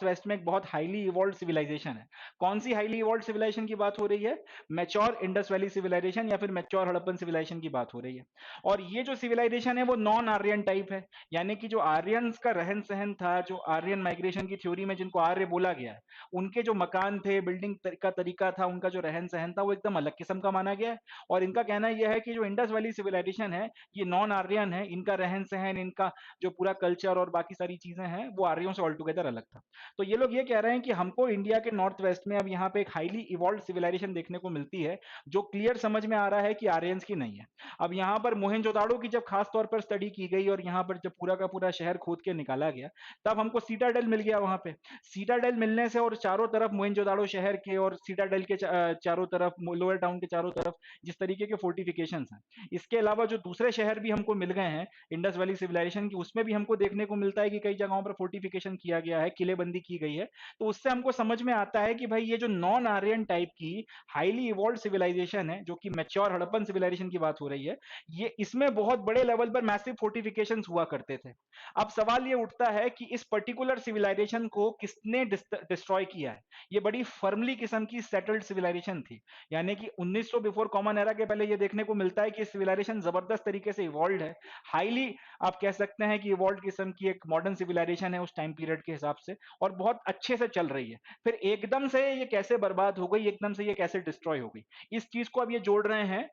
वेस्ट में एक बहुत हाईली इवॉल्व सिविलाइजेशन है। कौन सी हाईली इवॉल्व सिविलाइजेशन की बात हो रही है? मैच्योर इंडस वैली सिविलाइजेशन या फिर मैच्योर हड़प्पन सिविलाइजेशन की बात हो रही है। और ये जो सिविलाइजेशन है वो नॉन आर्यन टाइप है, यानी कि जो आर्यंस का रहन सहन था, जो आर्यन माइग्रेशन की थ्योरी में जिनको आर्य बोला गया है, उनके जो मकान थे, बिल्डिंग का तरीका था, उनका जो रहन सहन था, वो एकदम अलग किस्म का माना गया है। और इनका कहना यह है कि जो इंडस वैली सिविलाइजेशन है ये नॉन आर्यन है, इनका रहन सहन, इनका जो पूरा कल्चर और बाकी सारी चीजें हैं वो आर्यों से ऑल टुगेदर अलग था। तो ये लोग ये कह रहे हैं कि हमको इंडिया के नॉर्थ वेस्ट में अब यहाँ पे एक हाईली इवॉल्व सिविलाइजेशन देखने को मिलती है, जो क्लियर समझ में आ रहा है कि आर्यंस की नहीं है। अब यहाँ पर मोहनजोदाड़ो की जब खास तौर पर स्टडी की गई और यहाँ पर जब पूरा का पूरा शहर खोद के निकाला गया, तब हमको सीटाडेल मिल गया वहां पे। सीटाडेल मिलने से और चारों तरफ मोहनजोदाड़ो शहर के और सीटाडेल के चारों तरफ, लोअर टाउन के चारों तरफ जिस तरीके के फोर्टिफिकेशंस हैं, इसके अलावा जो दूसरे शहर भी हमको मिल गए हैं इंडस वैली सिविलाइजेशन की, उसमें भी हमको देखने को मिलता है कि कई जगहों पर फोर्टिफिकेशन किया गया है, किलेबंदी की गई है। तो उससे हमको समझ में आता है कि भाई ये जो नॉन आर्यन टाइप की हाईली इवॉल्व सिविलाइजेशन है, जो कि मैच्योर हड़प्पन सिविलाइजेशन की बात हो रही है, ये इसमें बहुत बड़े लेवल पर मैसिव फोर्टिफिकेशंस हुआ करते थे। अब सवाल ये उठता है कि इस पर्टिकुलर सिविलाइजेशन को किसने डिस्ट्रॉय किया है? ये बड़ी फर्मली किस्म की सेटल्ड सिविलाइजेशन थी, यानी कि 1900 बिफोर कॉमन एरा के पहले ये देखने को मिलता है कि सिविलाइजेशन जबरदस्त तरीके से इवॉल्व है, हाईली आप कह सकते हैं कि इवॉल्व किस्म की एक मॉडर्न सिविलाइजेशन है उस टाइम पीरियड के हिसाब से, और बहुत अच्छे से चल रही है। फिर एकदम से ये कैसे बर्बाद हो गई, एकदम से ये कैसे डिस्ट्रॉय हो गई? इस चीज को अब ये जोड़ रहे हैं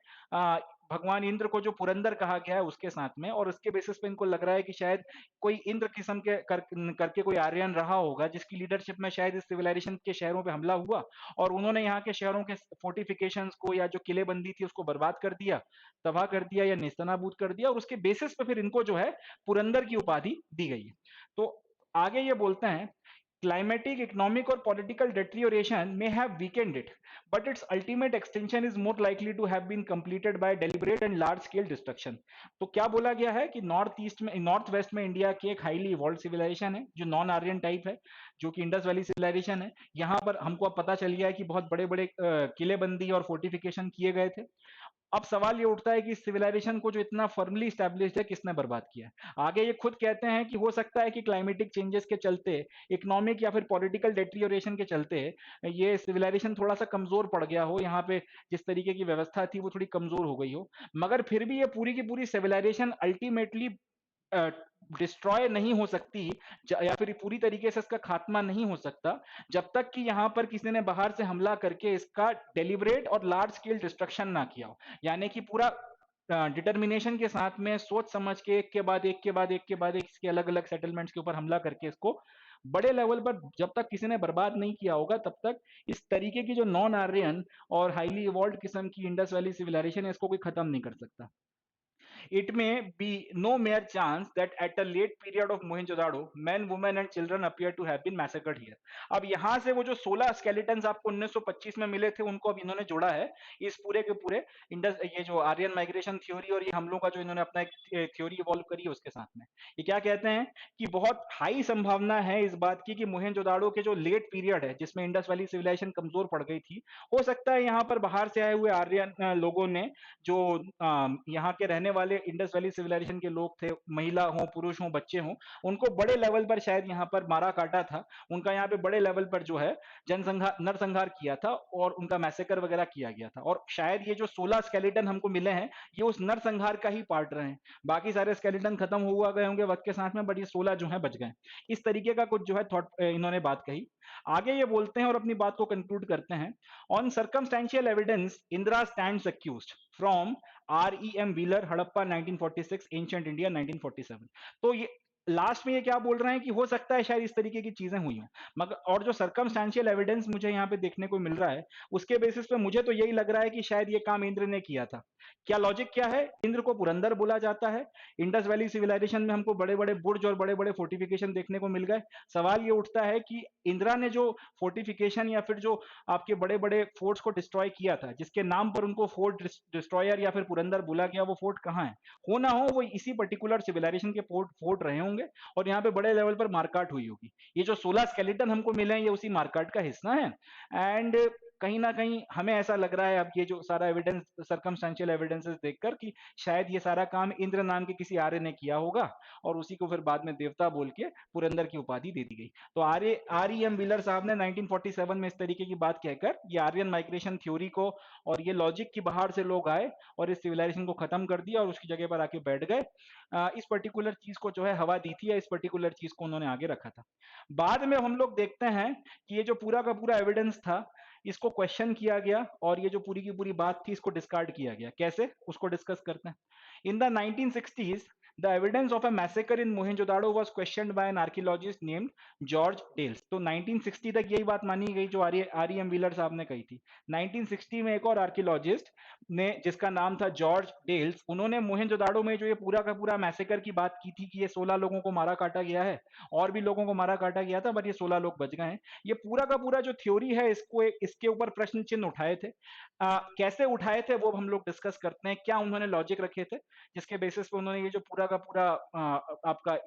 भगवान इंद्र को जो पुरंदर कहा गया है उसके साथ में, और उसके बेसिस पे इनको लग रहा है कि शायद कोई इंद्र किस्म के करके कोई आर्यन रहा होगा जिसकी लीडरशिप में शायद इस सिविलाइजेशन के शहरों पे हमला हुआ, और उन्होंने यहाँ के शहरों के फोर्टिफिकेशंस को या जो किलेबंदी थी उसको बर्बाद कर दिया, तबाह कर दिया या नेस्तनाबूद कर दिया, और उसके बेसिस पे फिर इनको जो है पुरंदर की उपाधि दी गई है। तो आगे ये बोलते हैं, climatic, economic, or political deterioration may have weakened it, but its ultimate extinction is more likely to have been completed by deliberate and large scale destruction. तो क्या बोला गया है कि नॉर्थ वेस्ट में इंडिया की एक हाईली इवॉल्व सिविलाइजेशन है जो नॉन आर्यन टाइप है, जो कि इंडस वैली सिविलाइजेशन है। यहाँ पर हमको अब पता चल गया है कि बहुत बड़े बड़े किलेबंदी और फोर्टिफिकेशन किए गए थे। अब सवाल ये उठता है कि सिविलाइजेशन को जो इतना फर्मली स्टैब्लिश्ड है किसने बर्बाद किया है? आगे ये खुद कहते हैं कि हो सकता है कि क्लाइमेटिक चेंजेस के चलते, इकोनॉमिक या फिर पॉलिटिकल डेट्रियोरेशन के चलते ये सिविलाइजेशन थोड़ा सा कमजोर पड़ गया हो, यहाँ पे जिस तरीके की व्यवस्था थी वो थोड़ी कमजोर हो गई हो। मगर फिर भी ये पूरी की पूरी सिविलाइजेशन अल्टीमेटली डिस्ट्रॉय नहीं हो सकती, या फिर पूरी तरीके से इसका खात्मा नहीं हो सकता, जब तक कि यहाँ पर किसी ने बाहर से हमला करके इसका डेलिबरेट और लार्ज स्केल डिस्ट्रक्शन ना किया हो। यानी कि पूरा डिटर्मिनेशन के साथ में सोच समझ के एक के बाद एक के बाद एक के बाद एक इसके अलग अलग सेटलमेंट्स के ऊपर हमला करके इसको बड़े लेवल पर जब तक किसी ने बर्बाद नहीं किया होगा, तब तक इस तरीके की जो नॉन आर्यन और हाईली इवॉल्व किस्म की इंडस वैली सिविलाइजेशन है, इसको कोई खत्म नहीं कर सकता। It may be no mere chance that at a late period of Mohenjo-daro, men, women and children appear to have been massacred here. अब यहाँ से वो जो 16 स्केलेटन्स आपको 1925 में मिले थे उनको अब इन्होंने जोड़ा है इस पूरे के पूरे इंडस, ये जो आर्यन माइग्रेशन थ्योरी और ये हमलों का जो इन्होंने अपना एक थ्योरी इवॉल्व करी है उसके साथ में। ये क्या कहते हैं कि बहुत हाई संभावना है इस बात की कि मोहनजोदाड़ो के जो लेट पीरियड है जिसमें इंडस वैली सिविलाइजेशन कमजोर पड़ गई थी, हो सकता है यहाँ पर बाहर से आए हुए आर्यन लोगों ने, जो यहाँ के रहने वाले वाले इंडस वैली सिविलाइजेशन के लोग थे, महिला हो, पुरुष हो, बच्चे हो, उनको बड़े लेवल पर शायद यहाँ पर मारा काटा था, उनका यहाँ पे बड़े लेवल पर जो है जनसंहार नरसंहार किया था और उनका मैसेकर वगैरह किया गया था। और शायद ये जो 16 स्केलेटन हमको मिले हैं ये उस नरसंहार का ही पार्ट रहे हैं। बाकी सारे स्केलेटन खत्म हुआ गए होंगे वक्त के साथ में, बट ये 16 जो है बच गए। इस तरीके का कुछ जो है थॉट इन्होंने बात कही। आगे ये बोलते हैं और अपनी बात को कंक्लूड करते हैं। On circumstantial evidence Indira stands accused from REM wheeler, Harappa 1946, ancient India 1947। तो ये लास्ट में ये क्या बोल रहे हैं कि हो सकता है शायद इस तरीके की चीजें हुई हों, मगर और जो सर्कमस्टेंशियल एविडेंस मुझे यहाँ पे देखने को मिल रहा है उसके बेसिस पे मुझे तो यही लग रहा है कि शायद ये काम इंद्र ने किया था। क्या लॉजिक क्या है? इंद्र को पुरंदर बोला जाता है। इंडस वैली सिविलाइजेशन में हमको बड़े बड़े बुर्ज और बड़े बड़े फोर्टिफिकेशन देखने को मिल गए। सवाल ये उठता है कि इंदिरा ने जो फोर्टिफिकेशन या फिर जो आपके बड़े बड़े फोर्ट्स को डिस्ट्रॉय किया था, जिसके नाम पर उनको फोर्ट डिस्ट्रॉयर या फिर पुरंदर बोला गया, वो फोर्ट कहाँ है? हो ना हो वो इसी पर्टिकुलर सिविलाइजेशन के फोर्ट रहे होंगे और यहाँ पे बड़े लेवल पर मारकाट हुई होगी। ये जो 16 स्केलेटन हमको मिले हैं ये उसी मारकाट का हिस्सा है। एंड कहीं ना कहीं हमें ऐसा लग रहा है अब ये जो सारा एविडेंस, सर्कमस्टेंशियल एविडेंसेस देखकर, कि शायद ये सारा काम इंद्र नाम के किसी आर्य ने किया होगा और उसी को फिर बाद में देवता बोल के पुरंदर की उपाधि दे दी गई। तो REM व्हीलर साहब ने 1947 में इस तरीके की बात कहकर ये आर्यन माइग्रेशन थ्योरी को और ये लॉजिक की बाहर से लोग आए और इस सिविलाइजेशन को खत्म कर दिया और उसकी जगह पर आके बैठ गए। इस पर्टिकुलर चीज को जो है हवा दी थी या इस पर्टिकुलर चीज को उन्होंने आगे रखा था। बाद में हम लोग देखते हैं कि ये जो पूरा का पूरा एविडेंस था इसको क्वेश्चन किया गया और ये जो पूरी की पूरी बात थी इसको डिस्कार्ड किया गया। कैसे, उसको डिस्कस करते हैं। In the 1960s the evidence of a massacre in Mohenjo-daro was questioned by an archaeologist named George Dales. तो 1960 तक यही बात मानी गई जो REM व्हीलर साहब ने कही थी। 1960 में एक और आर्कियोलॉजिस्ट ने जिसका नाम था जॉर्ज डेल्स, उन्होंने मोहनजोदाड़ो में जो ये पूरा का पूरा मैसेकर की बात की थी कि ये 16 लोगों को मारा काटा गया है, और भी लोगों को मारा काटा गया था, बट ये 16 लोग बच गए हैं। ये पूरा का पूरा जो थ्योरी है इसको इसके ऊपर प्रश्न चिन्ह उठाए थे। कैसे उठाए थे वो हम लोग डिस्कस करते हैं। क्या उन्होंने लॉजिक रखे थे जिसके बेसिस पे उन्होंने ये जो पूरा का पूरा आपका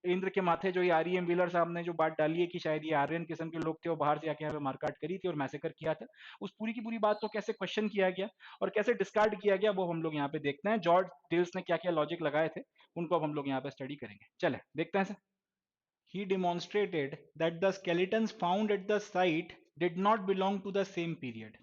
इंद्र के माथे जो ये REM व्हीलर साहब ने जो बात डाली है कि शायद ये आर्यन किस्म के लोग थे और बाहर से आके यहाँ पे मारकाट करी थी और मैसेकर किया था, उस पूरी की पूरी बात को कैसे क्वेश्चन किया गया और कैसे डिस्कार्ड किया गया वो हम लोग यहाँ पे देखते हैं। जॉर्ज डिल्स ने क्या क्या लॉजिक लगाए थे उनको अब हम लोग यहाँ पे स्टडी करेंगे। चले देखते हैं sir. He demonstrated that the skeletons found at the site did not belong to the same period,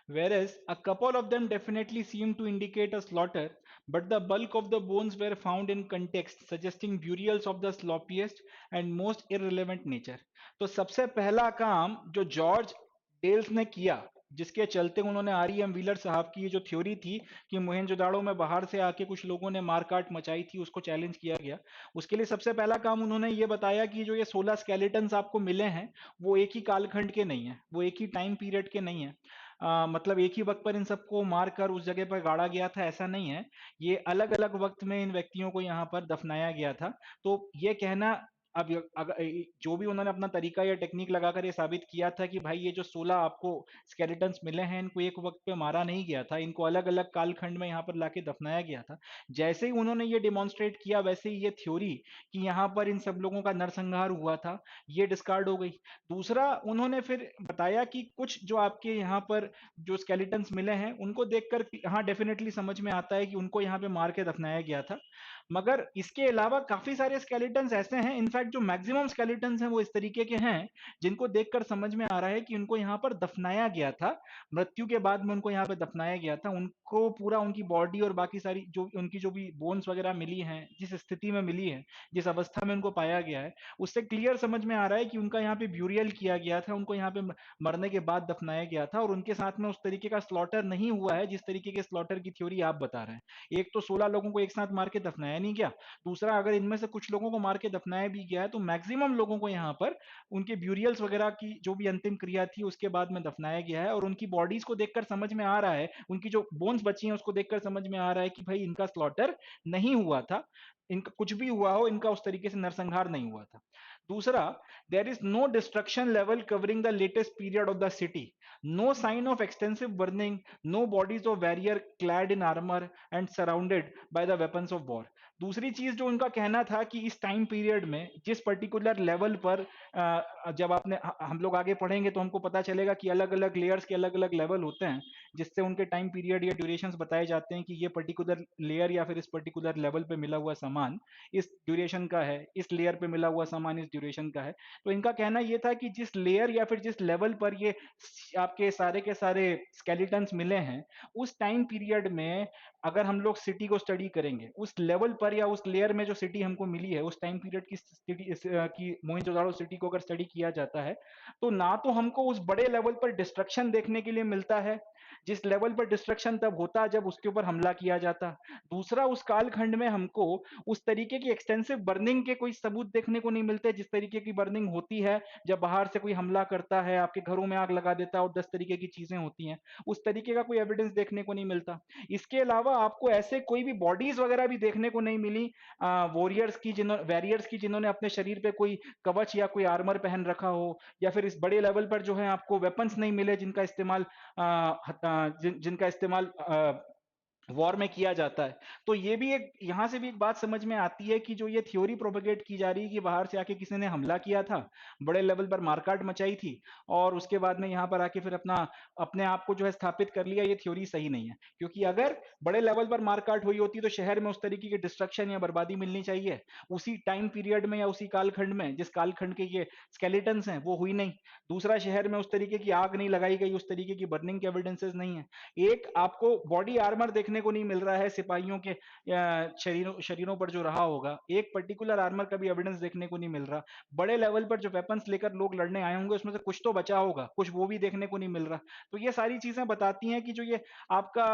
whereas a couple of them definitely seem to indicate a slaughter, but the bulk of the bones were found in context, suggesting burials of the sloppiest and most irrelevant nature. तो सबसे पहला काम जो George dells ने किया, जिसके चलते उन्होंने REM व्हीलर साहब की ये जो थ्योरी थी कि मोहनजोदाड़ो में बाहर से आके कुछ लोगों ने मारकाट मचाई थी उसको चैलेंज किया गया, उसके लिए सबसे पहला काम उन्होंने ये बताया कि जो ये 16 स्केलेटन्स आपको मिले हैं वो एक ही कालखंड के नहीं है, वो एक ही टाइम पीरियड के नहीं है। मतलब एक ही वक्त पर इन सबको मार कर उस जगह पर गाड़ा गया था ऐसा नहीं है, ये अलग अलग वक्त में इन व्यक्तियों को यहाँ पर दफनाया गया था। तो ये कहना, अब जो भी उन्होंने अपना तरीका या टेक्निक लगाकर ये साबित किया था कि भाई ये जो 16 आपको स्केलेटन्स मिले हैं इनको एक वक्त पे मारा नहीं गया था, इनको अलग अलग कालखंड में यहाँ पर लाके दफनाया गया था, जैसे ही उन्होंने ये डिमॉन्स्ट्रेट किया वैसे ही ये थ्योरी कि यहाँ पर इन सब लोगों का नरसंहार हुआ था ये डिस्कार्ड हो गई। दूसरा उन्होंने फिर बताया कि कुछ जो आपके यहाँ पर जो स्केलेटन्स मिले हैं उनको देखकर हाँ डेफिनेटली समझ में आता है कि उनको यहाँ पे मार के दफनाया गया था, मगर इसके अलावा काफी सारे स्केलेटन्स ऐसे हैं, इनफैक्ट जो मैक्सिमम स्केलेटन्स हैं वो इस तरीके के हैं जिनको देखकर समझ में आ रहा है कि उनको यहाँ पर दफनाया गया था, मृत्यु के बाद में उनको यहाँ पे दफनाया गया था। उनको पूरा उनकी बॉडी और बाकी सारी जो उनकी जो भी बोन्स वगैरह मिली हैं, जिस स्थिति में मिली है, जिस अवस्था में उनको पाया गया है, उससे क्लियर समझ में आ रहा है कि उनका यहाँ पे ब्यूरियल किया गया था, उनको यहाँ पे मरने के बाद दफनाया गया था और उनके साथ में उस तरीके का स्लॉटर नहीं हुआ है जिस तरीके के स्लॉटर की थ्योरी आप बता रहे हैं। एक तो 16 लोगों को एक साथ मार के दफनाया नहीं गया, दूसरा अगर इनमें से कुछ लोगों को मार के दफनाया भी गया है तो मैक्सिमम लोगों को यहाँ पर उनके ब्यूरियल्स वगैरह की जो भी अंतिम क्रिया थी उसके बाद में दफनाया गया है और उनकी बॉडीज को देखकर समझ में आ रहा है, उनकी जो बोन्स बची हैं उसको देखकर समझ में आ रहा है कि भाई इनका स्लॉटर नहीं हुआ था, इनका कुछ भी हुआ हो इनका उस तरीके से नरसंहार नहीं हुआ था। दूसरा, there is no destruction level covering the latest period of the city, no sign of extensive burning, no bodies of warrior clad in armour and surrounded by the weapons of war. दूसरी चीज जो उनका कहना था कि इस time period में जिस पर्टिकुलर लेवल पर जब हम लोग आगे पढ़ेंगे तो हमको पता चलेगा कि अलग अलग लेयर्स के अलग अलग लेवल होते हैं, जिससे उनके टाइम पीरियड या ड्यूरेशंस बताए जाते हैं कि ये पर्टिकुलर लेयर या फिर इस पर्टिकुलर लेवल पे मिला हुआ सामान इस ड्यूरेशन का है, इस लेयर पे मिला हुआ सामान इस ड्यूरेशन का है। तो इनका कहना ये था कि जिस लेयर या फिर जिस लेवल पर ये आपके सारे के सारे स्केलेटन्स मिले हैं, उस टाइम पीरियड में अगर हम लोग सिटी को स्टडी करेंगे, उस लेवल पर या उस लेयर में जो सिटी हमको मिली है, उस टाइम पीरियड की सिटी की मोहनजोदाड़ो सिटी को अगर स्टडी किया जाता है, तो ना तो हमको उस बड़े लेवल पर डिस्ट्रक्शन देखने के लिए मिलता है, जिस लेवल पर डिस्ट्रक्शन तब होता जब उसके ऊपर हमला किया जाता। दूसरा, उस कालखंड में हमको उस तरीके की एक्सटेंसिव बर्निंग के कोई सबूत देखने को नहीं मिलते जिस तरीके की बर्निंग होती है जब बाहर से कोई हमला करता है, आपके घरों में आग लगा देता है और 10 तरीके की चीजें होती हैं। उस तरीके का कोई एविडेंस देखने को नहीं मिलता। इसके अलावा आपको ऐसे कोई भी बॉडीज वगैरह भी देखने को नहीं मिली वॉरियर्स की जिन्होंने अपने शरीर पे कोई कवच या कोई आर्मर पहन रखा हो, या फिर इस बड़े लेवल पर जो है आपको वेपन्स नहीं मिले जिनका इस्तेमाल जिनका इस्तेमाल वॉर में किया जाता है। तो ये भी एक यहाँ से भी एक बात समझ में आती है कि जो ये थ्योरी प्रोपेगेट की जा रही है कि बाहर से आके किसी ने हमला किया था, बड़े लेवल पर मारकाट मचाई थी और उसके बाद में यहाँ पर आके फिर अपने आप को जो है स्थापित कर लिया, ये थ्योरी सही नहीं है। क्योंकि अगर बड़े लेवल पर मारकाट हुई होती तो शहर में उस तरीके की डिस्ट्रक्शन या बर्बादी मिलनी चाहिए, उसी टाइम पीरियड में या उसी कालखंड में जिस कालखंड के ये स्केलेटन्स हैं वो हुई नहीं। दूसरा, शहर में उस तरीके की आग नहीं लगाई गई, उस तरीके की बर्निंग के एविडेंसेस नहीं है। एक आपको बॉडी आर्मर देखने को नहीं मिल रहा है सिपाहियों के शरीरों शरीरों पर जो रहा होगा, एक पर्टिकुलर आर्मर का भी एविडेंस देखने को नहीं मिल रहा। बड़े लेवल पर जो वेपन्स लेकर लोग लड़ने आए होंगे उसमें से कुछ तो बचा होगा, कुछ वो भी देखने को नहीं मिल रहा। तो ये सारी चीजें बताती हैं कि जो ये आपका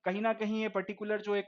कहीं ना कहीं ये पर्टिकुलर जो एक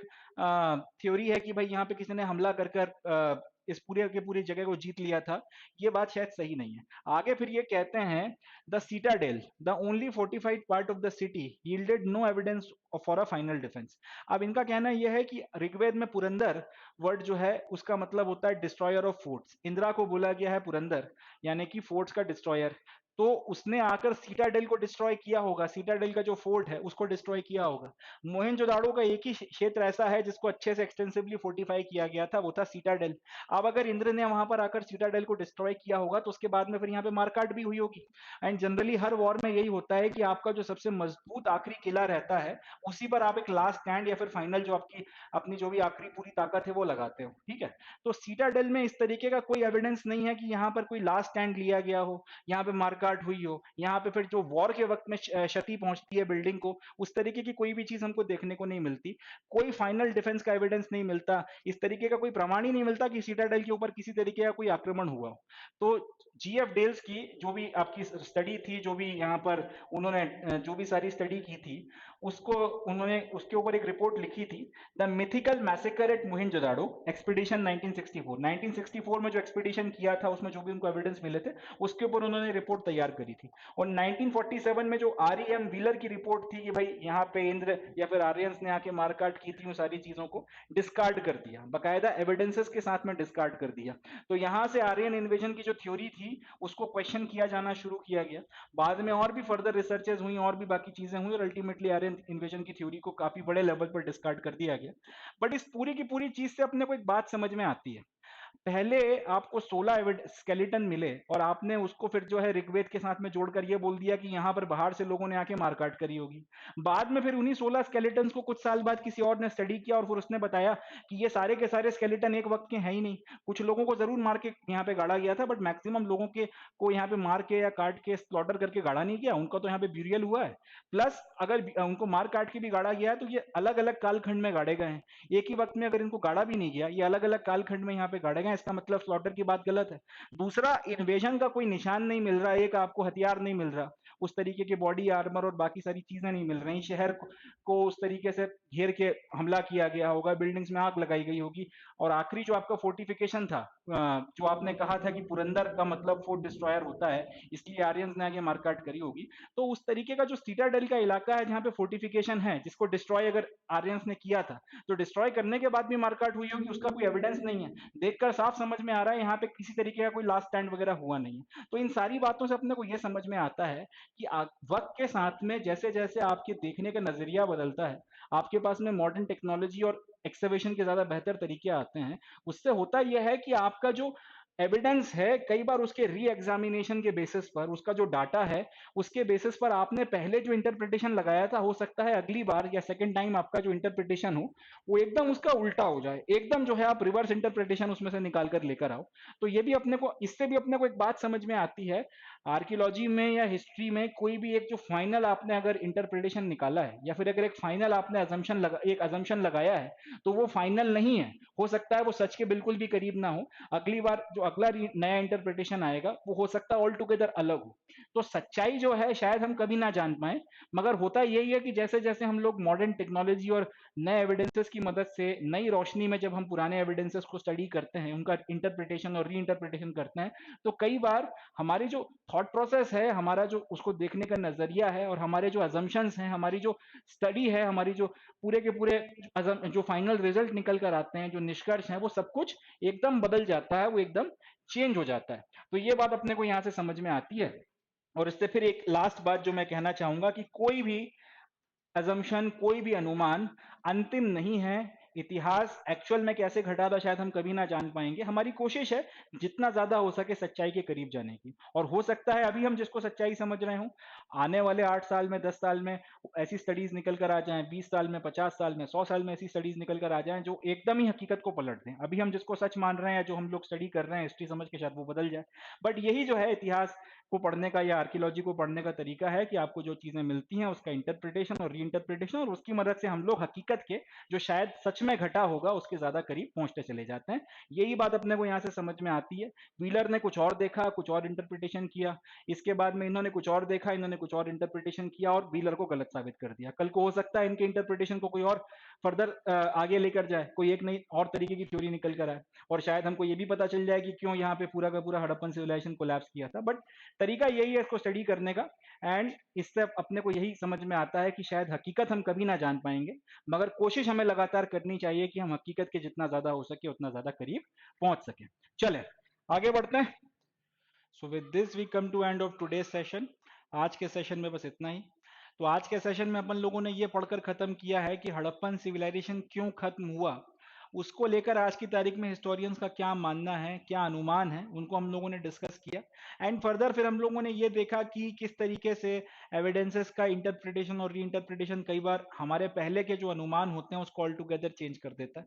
थ्योरी है कि भाई यहाँ पे किसी ने हमला कर कर इस पूरे के पूरी जगह को जीत लिया था, ये बात शायद सही नहीं है। आगे फिर ये कहते हैं, the citadel, the only fortified part of the city, yielded no evidence for a final defence. अब इनका कहना यह है कि ऋग्वेद में पुरंदर वर्ड जो है उसका मतलब होता है डिस्ट्रॉयर ऑफ फोर्ट्स। इंदिरा को बोला गया है पुरंदर, यानी कि फोर्ट्स का डिस्ट्रॉयर। तो उसने आकर सीटाडेल को डिस्ट्रॉय किया होगा, सीटाडेल का जो फोर्ट है उसको डिस्ट्रॉय किया होगा। मोहनजोदाड़ो का एक ही क्षेत्र ऐसा है जिसको अच्छे से एक्सटेंसिवली फोर्टिफाई किया गया था, वो था सीटाडेल। अब अगर इंद्र ने वहां पर आकर सीटाडेल को डिस्ट्रॉय किया होगा तो उसके बाद में फिर यहाँ पे मारकाट भी हुई होगी। एंड जनरली हर वॉर में यही होता है कि आपका जो सबसे मजबूत आखिरी किला रहता है उसी पर आप एक लास्ट स्टैंड या फिर फाइनल जो आपकी अपनी जो भी आखिरी पूरी ताकत है वो लगाते हो, ठीक है। तो सीटाडेल में इस तरीके का कोई एविडेंस नहीं है कि यहाँ पर कोई लास्ट स्टैंड लिया गया हो, यहाँ पे मारकाट हुई हो, यहाँ पे फिर जो वॉर के वक्त में क्षति पहुंचती है बिल्डिंग को, उस तरीके की कोई भी चीज हमको देखने को नहीं मिलती। कोई फाइनल डिफेंस का एविडेंस नहीं मिलता, इस तरीके का कोई प्रमाण ही नहीं मिलता कि सीटाडेल के ऊपर किसी तरीके का कोई आक्रमण हुआ हो। तो जीएफ डेल्स की जो भी आपकी स्टडी थी, जो भी यहाँ पर उन्होंने जो भी सारी स्टडी की थी, उसको उन्होंने उसके ऊपर एक रिपोर्ट लिखी थी, the mythical massacre at Mohenjodaro expedition 1964। 1964 में जो एक्सपीडिशन किया था उसमें जो भी उनको एविडेंस मिले थे उसके ऊपर उन्होंने रिपोर्ट तैयार करी थी। और 1947 में जो आरईएम व्हीलर की रिपोर्ट थी कि भाई यहाँ पे इंद्र या फिर आर्यंस ने आके मारकाट की थी, उन सारी चीजों को डिस्कार्ड कर दिया, बकायदा एविडेंसेस के साथ में डिस्कार्ड कर दिया। तो यहाँ से आर्यन इन्वेजन की जो थ्योरी थी उसको क्वेश्चन किया जाना शुरू किया गया। बाद में और भी फर्दर रिसर्चेस हुई और भी बाकी चीजें हुई और अल्टीमेटली आर्यन इन्वेजन की थ्योरी को काफी बड़े लेवल पर डिस्कार्ड कर दिया गया। बट इस पूरी की पूरी चीज से अपने को एक बात समझ में आती है, पहले आपको 16 स्केलेटन मिले और आपने उसको फिर जो है ऋग्वेद के साथ में जोड़कर ये बोल दिया कि यहाँ पर बाहर से लोगों ने आके मारकाट करी होगी। बाद में फिर उन्हीं 16 स्केलेटन्स को कुछ साल बाद किसी और ने स्टडी किया और फिर उसने बताया कि ये सारे के सारे स्केलेटन एक वक्त के हैं ही नहीं, कुछ लोगों को जरूर मार के यहाँ पे गाड़ा गया था बट मैक्सिमम लोगों के को यहाँ पे मार के या काट के स्लॉटर करके गाड़ा नहीं गया, उनका तो यहाँ पे ब्यूरियल हुआ है। प्लस अगर उनको मार काट के भी गाड़ा गया है तो ये अलग अलग कालखंड में गाड़े गए हैं, एक ही वक्त में अगर इनको गाड़ा भी नहीं गया, ये अलग अलग कालखंड में यहाँ पे गाड़े गए, इसका मतलब स्लॉटर की बात गलत है। दूसरा, इन्वेजन का कोई निशान नहीं मिल रहा, एक आपको हथियार नहीं मिल रहा, उस तरीके के बॉडी आर्मर और बाकी सारी चीजें नहीं मिल रही, शहर को उस तरीके से घेर के हमला किया गया होगा, बिल्डिंग्स में आग लगाई गई होगी। और आखिरी जो आपका फोर्टिफिकेशन था, जो आपने कहा था कि पुरंदर का मतलब फोर्ट डिस्ट्रॉयर होता है, इसलिए आर्यंस ने आगे मारकाट करी होगी। तो उस तरीके का जो सीटाडेल का इलाका है जहाँ पे फोर्टिफिकेशन है, जिसको डिस्ट्रॉय अगर आर्यंस ने किया था, तो डिस्ट्रॉय करने के बाद भी मारकाट हुई होगी, उसका कोई एविडेंस नहीं है। देखकर साफ समझ में आ रहा है यहाँ पे किसी तरीके का कोई लास्ट स्टैंड वगैरह हुआ नहीं है। तो इन सारी बातों से अपने को यह समझ में आता है कि वक्त के साथ में जैसे जैसे आपके देखने का नजरिया बदलता है, आपके पास में मॉडर्न टेक्नोलॉजी और एक्सकवेशन के ज्यादा बेहतर तरीके आते हैं, उससे होता यह है कि आपका जो एविडेंस है कई बार उसके री एग्जामिनेशन के बेसिस पर, उसका जो डाटा है उसके बेसिस पर आपने पहले जो इंटरप्रिटेशन लगाया था, हो सकता है अगली बार या सेकंड टाइम आपका जो इंटरप्रिटेशन हो वो एकदम उसका उल्टा हो जाए, एकदम जो है आप रिवर्स इंटरप्रिटेशन उसमें से निकाल कर लेकर आओ। तो ये भी अपने को, इससे भी अपने को एक बात समझ में आती है, आर्कियोलॉजी में या हिस्ट्री में कोई भी एक जो फाइनल आपने अगर इंटरप्रिटेशन निकाला है या फिर अगर एक फाइनल आपने एक अजम्पशन लगाया है, तो वो फाइनल नहीं है। हो सकता है वो सच के बिल्कुल भी करीब ना हो, अगली बार जो अगला नया इंटरप्रिटेशन आएगा वो हो सकता है ऑल टुगेदर अलग हो। तो सच्चाई जो है शायद हम कभी ना जान पाए, मगर होता यही है कि जैसे जैसे हम लोग मॉडर्न टेक्नोलॉजी और नए एविडेंसेस की मदद से नई रोशनी में जब हम पुराने एविडेंसेस को स्टडी करते हैं, उनका इंटरप्रिटेशन और री इंटरप्रिटेशन करते हैं, तो कई बार हमारी जो थॉट प्रोसेस है, हमारा जो उसको देखने का नजरिया है और हमारे जो अजम्पशंस हैं, हमारी जो स्टडी है, हमारी जो पूरे के पूरे जो फाइनल रिजल्ट निकल कर आते हैं, जो निष्कर्ष है, वो सब कुछ एकदम बदल जाता है, वो एकदम चेंज हो जाता है। तो ये बात अपने को यहाँ से समझ में आती है। और इससे फिर एक लास्ट बात जो मैं कहना चाहूंगा कि कोई भी अजम्पशन, कोई भी अनुमान अंतिम नहीं है। इतिहास एक्चुअल में कैसे घटा था शायद हम कभी ना जान पाएंगे। हमारी कोशिश है जितना ज्यादा हो सके सच्चाई के करीब जाने की, और हो सकता है अभी हम जिसको सच्चाई समझ रहे हो, आने वाले 8 साल में, 10 साल में ऐसी स्टडीज निकल कर आ जाएं, 20 साल में, 50 साल में, 100 साल में ऐसी स्टडीज निकल कर आ जाएं जो एकदम ही हकीकत को पलट दें। अभी हम जिसको सच मान रहे हैं, जो हम लोग स्टडी कर रहे हैं हिस्ट्री समझ के, शायद वो बदल जाए। बट यही जो है इतिहास को पढ़ने का या आर्कियोलॉजी को पढ़ने का तरीका है कि आपको जो चीजें मिलती हैं उसका इंटरप्रिटेशन और री इंटरप्रिटेशन, और उसकी मदद से हम लोग हकीकत के जो शायद सच में घटा होगा उसके ज्यादा करीब पहुंचते चले जाते हैं। यही बात अपने को यहाँ से समझ में आती है। व्हीलर ने कुछ और देखा, कुछ और इंटरप्रिटेशन किया, इसके बाद में इन्होंने कुछ और देखा, इन्होंने कुछ और इंटरप्रिटेशन किया और व्हीलर को गलत साबित कर दिया। कल को हो सकता है इनके इंटरप्रिटेशन को कोई और फर्दर आगे लेकर जाए, कोई एक नई और तरीके की थ्योरी निकल कर आए, और शायद हमको ये भी पता चल जाए कि क्यों यहाँ पे पूरा का पूरा हड़प्पन सिविलाइजेशन कोलैप्स किया था। बट तरीका यही है इसको स्टडी करने का, एंड इससे अपने को यही समझ में आता है कि शायद हकीकत हम कभी ना जान पाएंगे, मगर कोशिश हमें लगातार करनी चाहिए कि हम हकीकत के जितना ज्यादा हो सके उतना ज्यादा करीब पहुंच सके। चले आगे बढ़ते हैं। So with this we come to end of today session. आज के सेशन में बस इतना ही। तो आज के सेशन में अपन लोगों ने ये पढ़कर खत्म किया है कि हड़प्पन सिविलाइजेशन क्यों खत्म हुआ, उसको लेकर आज की तारीख में हिस्टोरियंस का क्या मानना है, क्या अनुमान है, उनको हम लोगों ने डिस्कस किया। एंड फर्दर फिर हम लोगों ने ये देखा कि किस तरीके से एविडेंसेस का इंटरप्रिटेशन और री इंटरप्रिटेशन कई बार हमारे पहले के जो अनुमान होते हैं उसको ऑल टुगेदर चेंज कर देता है।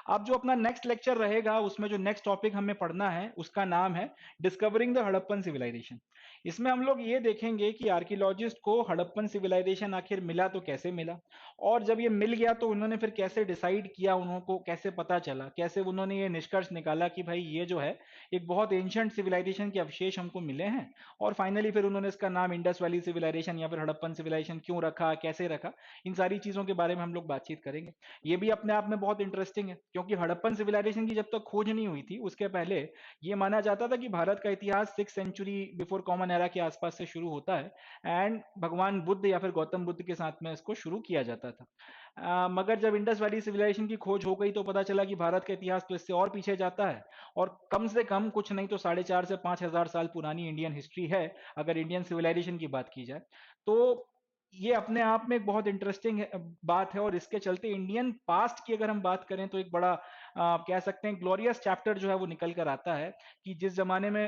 अब जो अपना नेक्स्ट लेक्चर रहेगा उसमें जो नेक्स्ट टॉपिक हमें पढ़ना है उसका नाम है डिस्कवरिंग द हड़प्पन सिविलाइजेशन। इसमें हम लोग ये देखेंगे कि आर्कियोलॉजिस्ट को हड़प्पन सिविलाइजेशन आखिर मिला तो कैसे मिला, और जब ये मिल गया तो उन्होंने फिर कैसे डिसाइड किया, उनको कैसे पता चला, कैसे उन्होंने ये निष्कर्ष निकाला कि भाई ये जो है एक बहुत एंशंट सिविलाइजेशन के अवशेष हमको मिले हैं, और फाइनली फिर उन्होंने इसका नाम इंडस वैली सिविलाइजेशन या फिर हड़प्पन सिविलाइजेशन क्यों रखा, कैसे रखा, इन सारी चीजों के बारे में हम लोग बातचीत करेंगे। ये भी अपने आप में बहुत इंटरेस्टिंग है, क्योंकि हड़प्पन सिविलाइजेशन की जब तक खोज नहीं हुई थी उसके पहले ये माना जाता था कि भारत का इतिहास 6th century before common era के आसपास से शुरू होता है, एंड भगवान बुद्ध या फिर गौतम बुद्ध के साथ में इसको शुरू किया जाता था। मगर जब इंडस वैली सिविलाइजेशन की खोज हो गई तो पता चला कि भारत का इतिहास तो इससे और पीछे जाता है, और कम से कम कुछ नहीं तो 4,500 से 5,000 साल पुरानी इंडियन हिस्ट्री है अगर इंडियन सिविलाइजेशन की बात की जाए तो। ये अपने आप में एक बहुत इंटरेस्टिंग बात है, और इसके चलते इंडियन पास्ट की अगर हम बात करें तो एक बड़ा कह सकते हैं ग्लोरियस चैप्टर जो है वो निकल कर आता है कि जिस जमाने में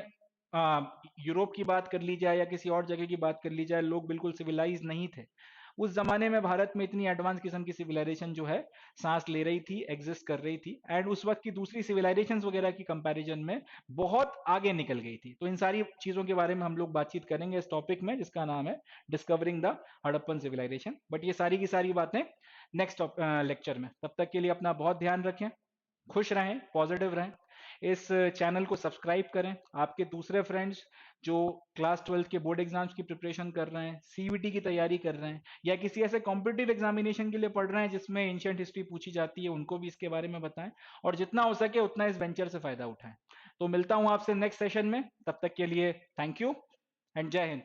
यूरोप की बात कर ली जाए या किसी और जगह की बात कर ली जाए, लोग बिल्कुल सिविलाइज नहीं थे। उस जमाने में भारत में इतनी एडवांस किस्म की सिविलाइजेशन जो है सांस ले रही थी, एग्जिस्ट कर रही थी, एंड उस वक्त की दूसरी सिविलाइजेशन वगैरह की कंपैरिजन में बहुत आगे निकल गई थी। तो इन सारी चीजों के बारे में हम लोग बातचीत करेंगे इस टॉपिक में जिसका नाम है discovering the Harappan civilisation. But ये सारी की सारी बातें नेक्स्ट लेक्चर में। तब तक के लिए अपना बहुत ध्यान रखें, खुश रहें, पॉजिटिव रहें। इस चैनल को सब्सक्राइब करें। आपके दूसरे फ्रेंड्स जो क्लास 12 के बोर्ड एग्जाम्स की प्रिपरेशन कर रहे हैं, सीवीटी की तैयारी कर रहे हैं, या किसी ऐसे कॉम्पिटिटिव एग्जामिनेशन के लिए पढ़ रहे हैं जिसमें एंशिएंट हिस्ट्री पूछी जाती है, उनको भी इसके बारे में बताएं, और जितना हो सके उतना इस वेंचर से फायदा उठाएं। तो मिलता हूं आपसे नेक्स्ट सेशन में, तब तक के लिए थैंक यू एंड जय हिंद।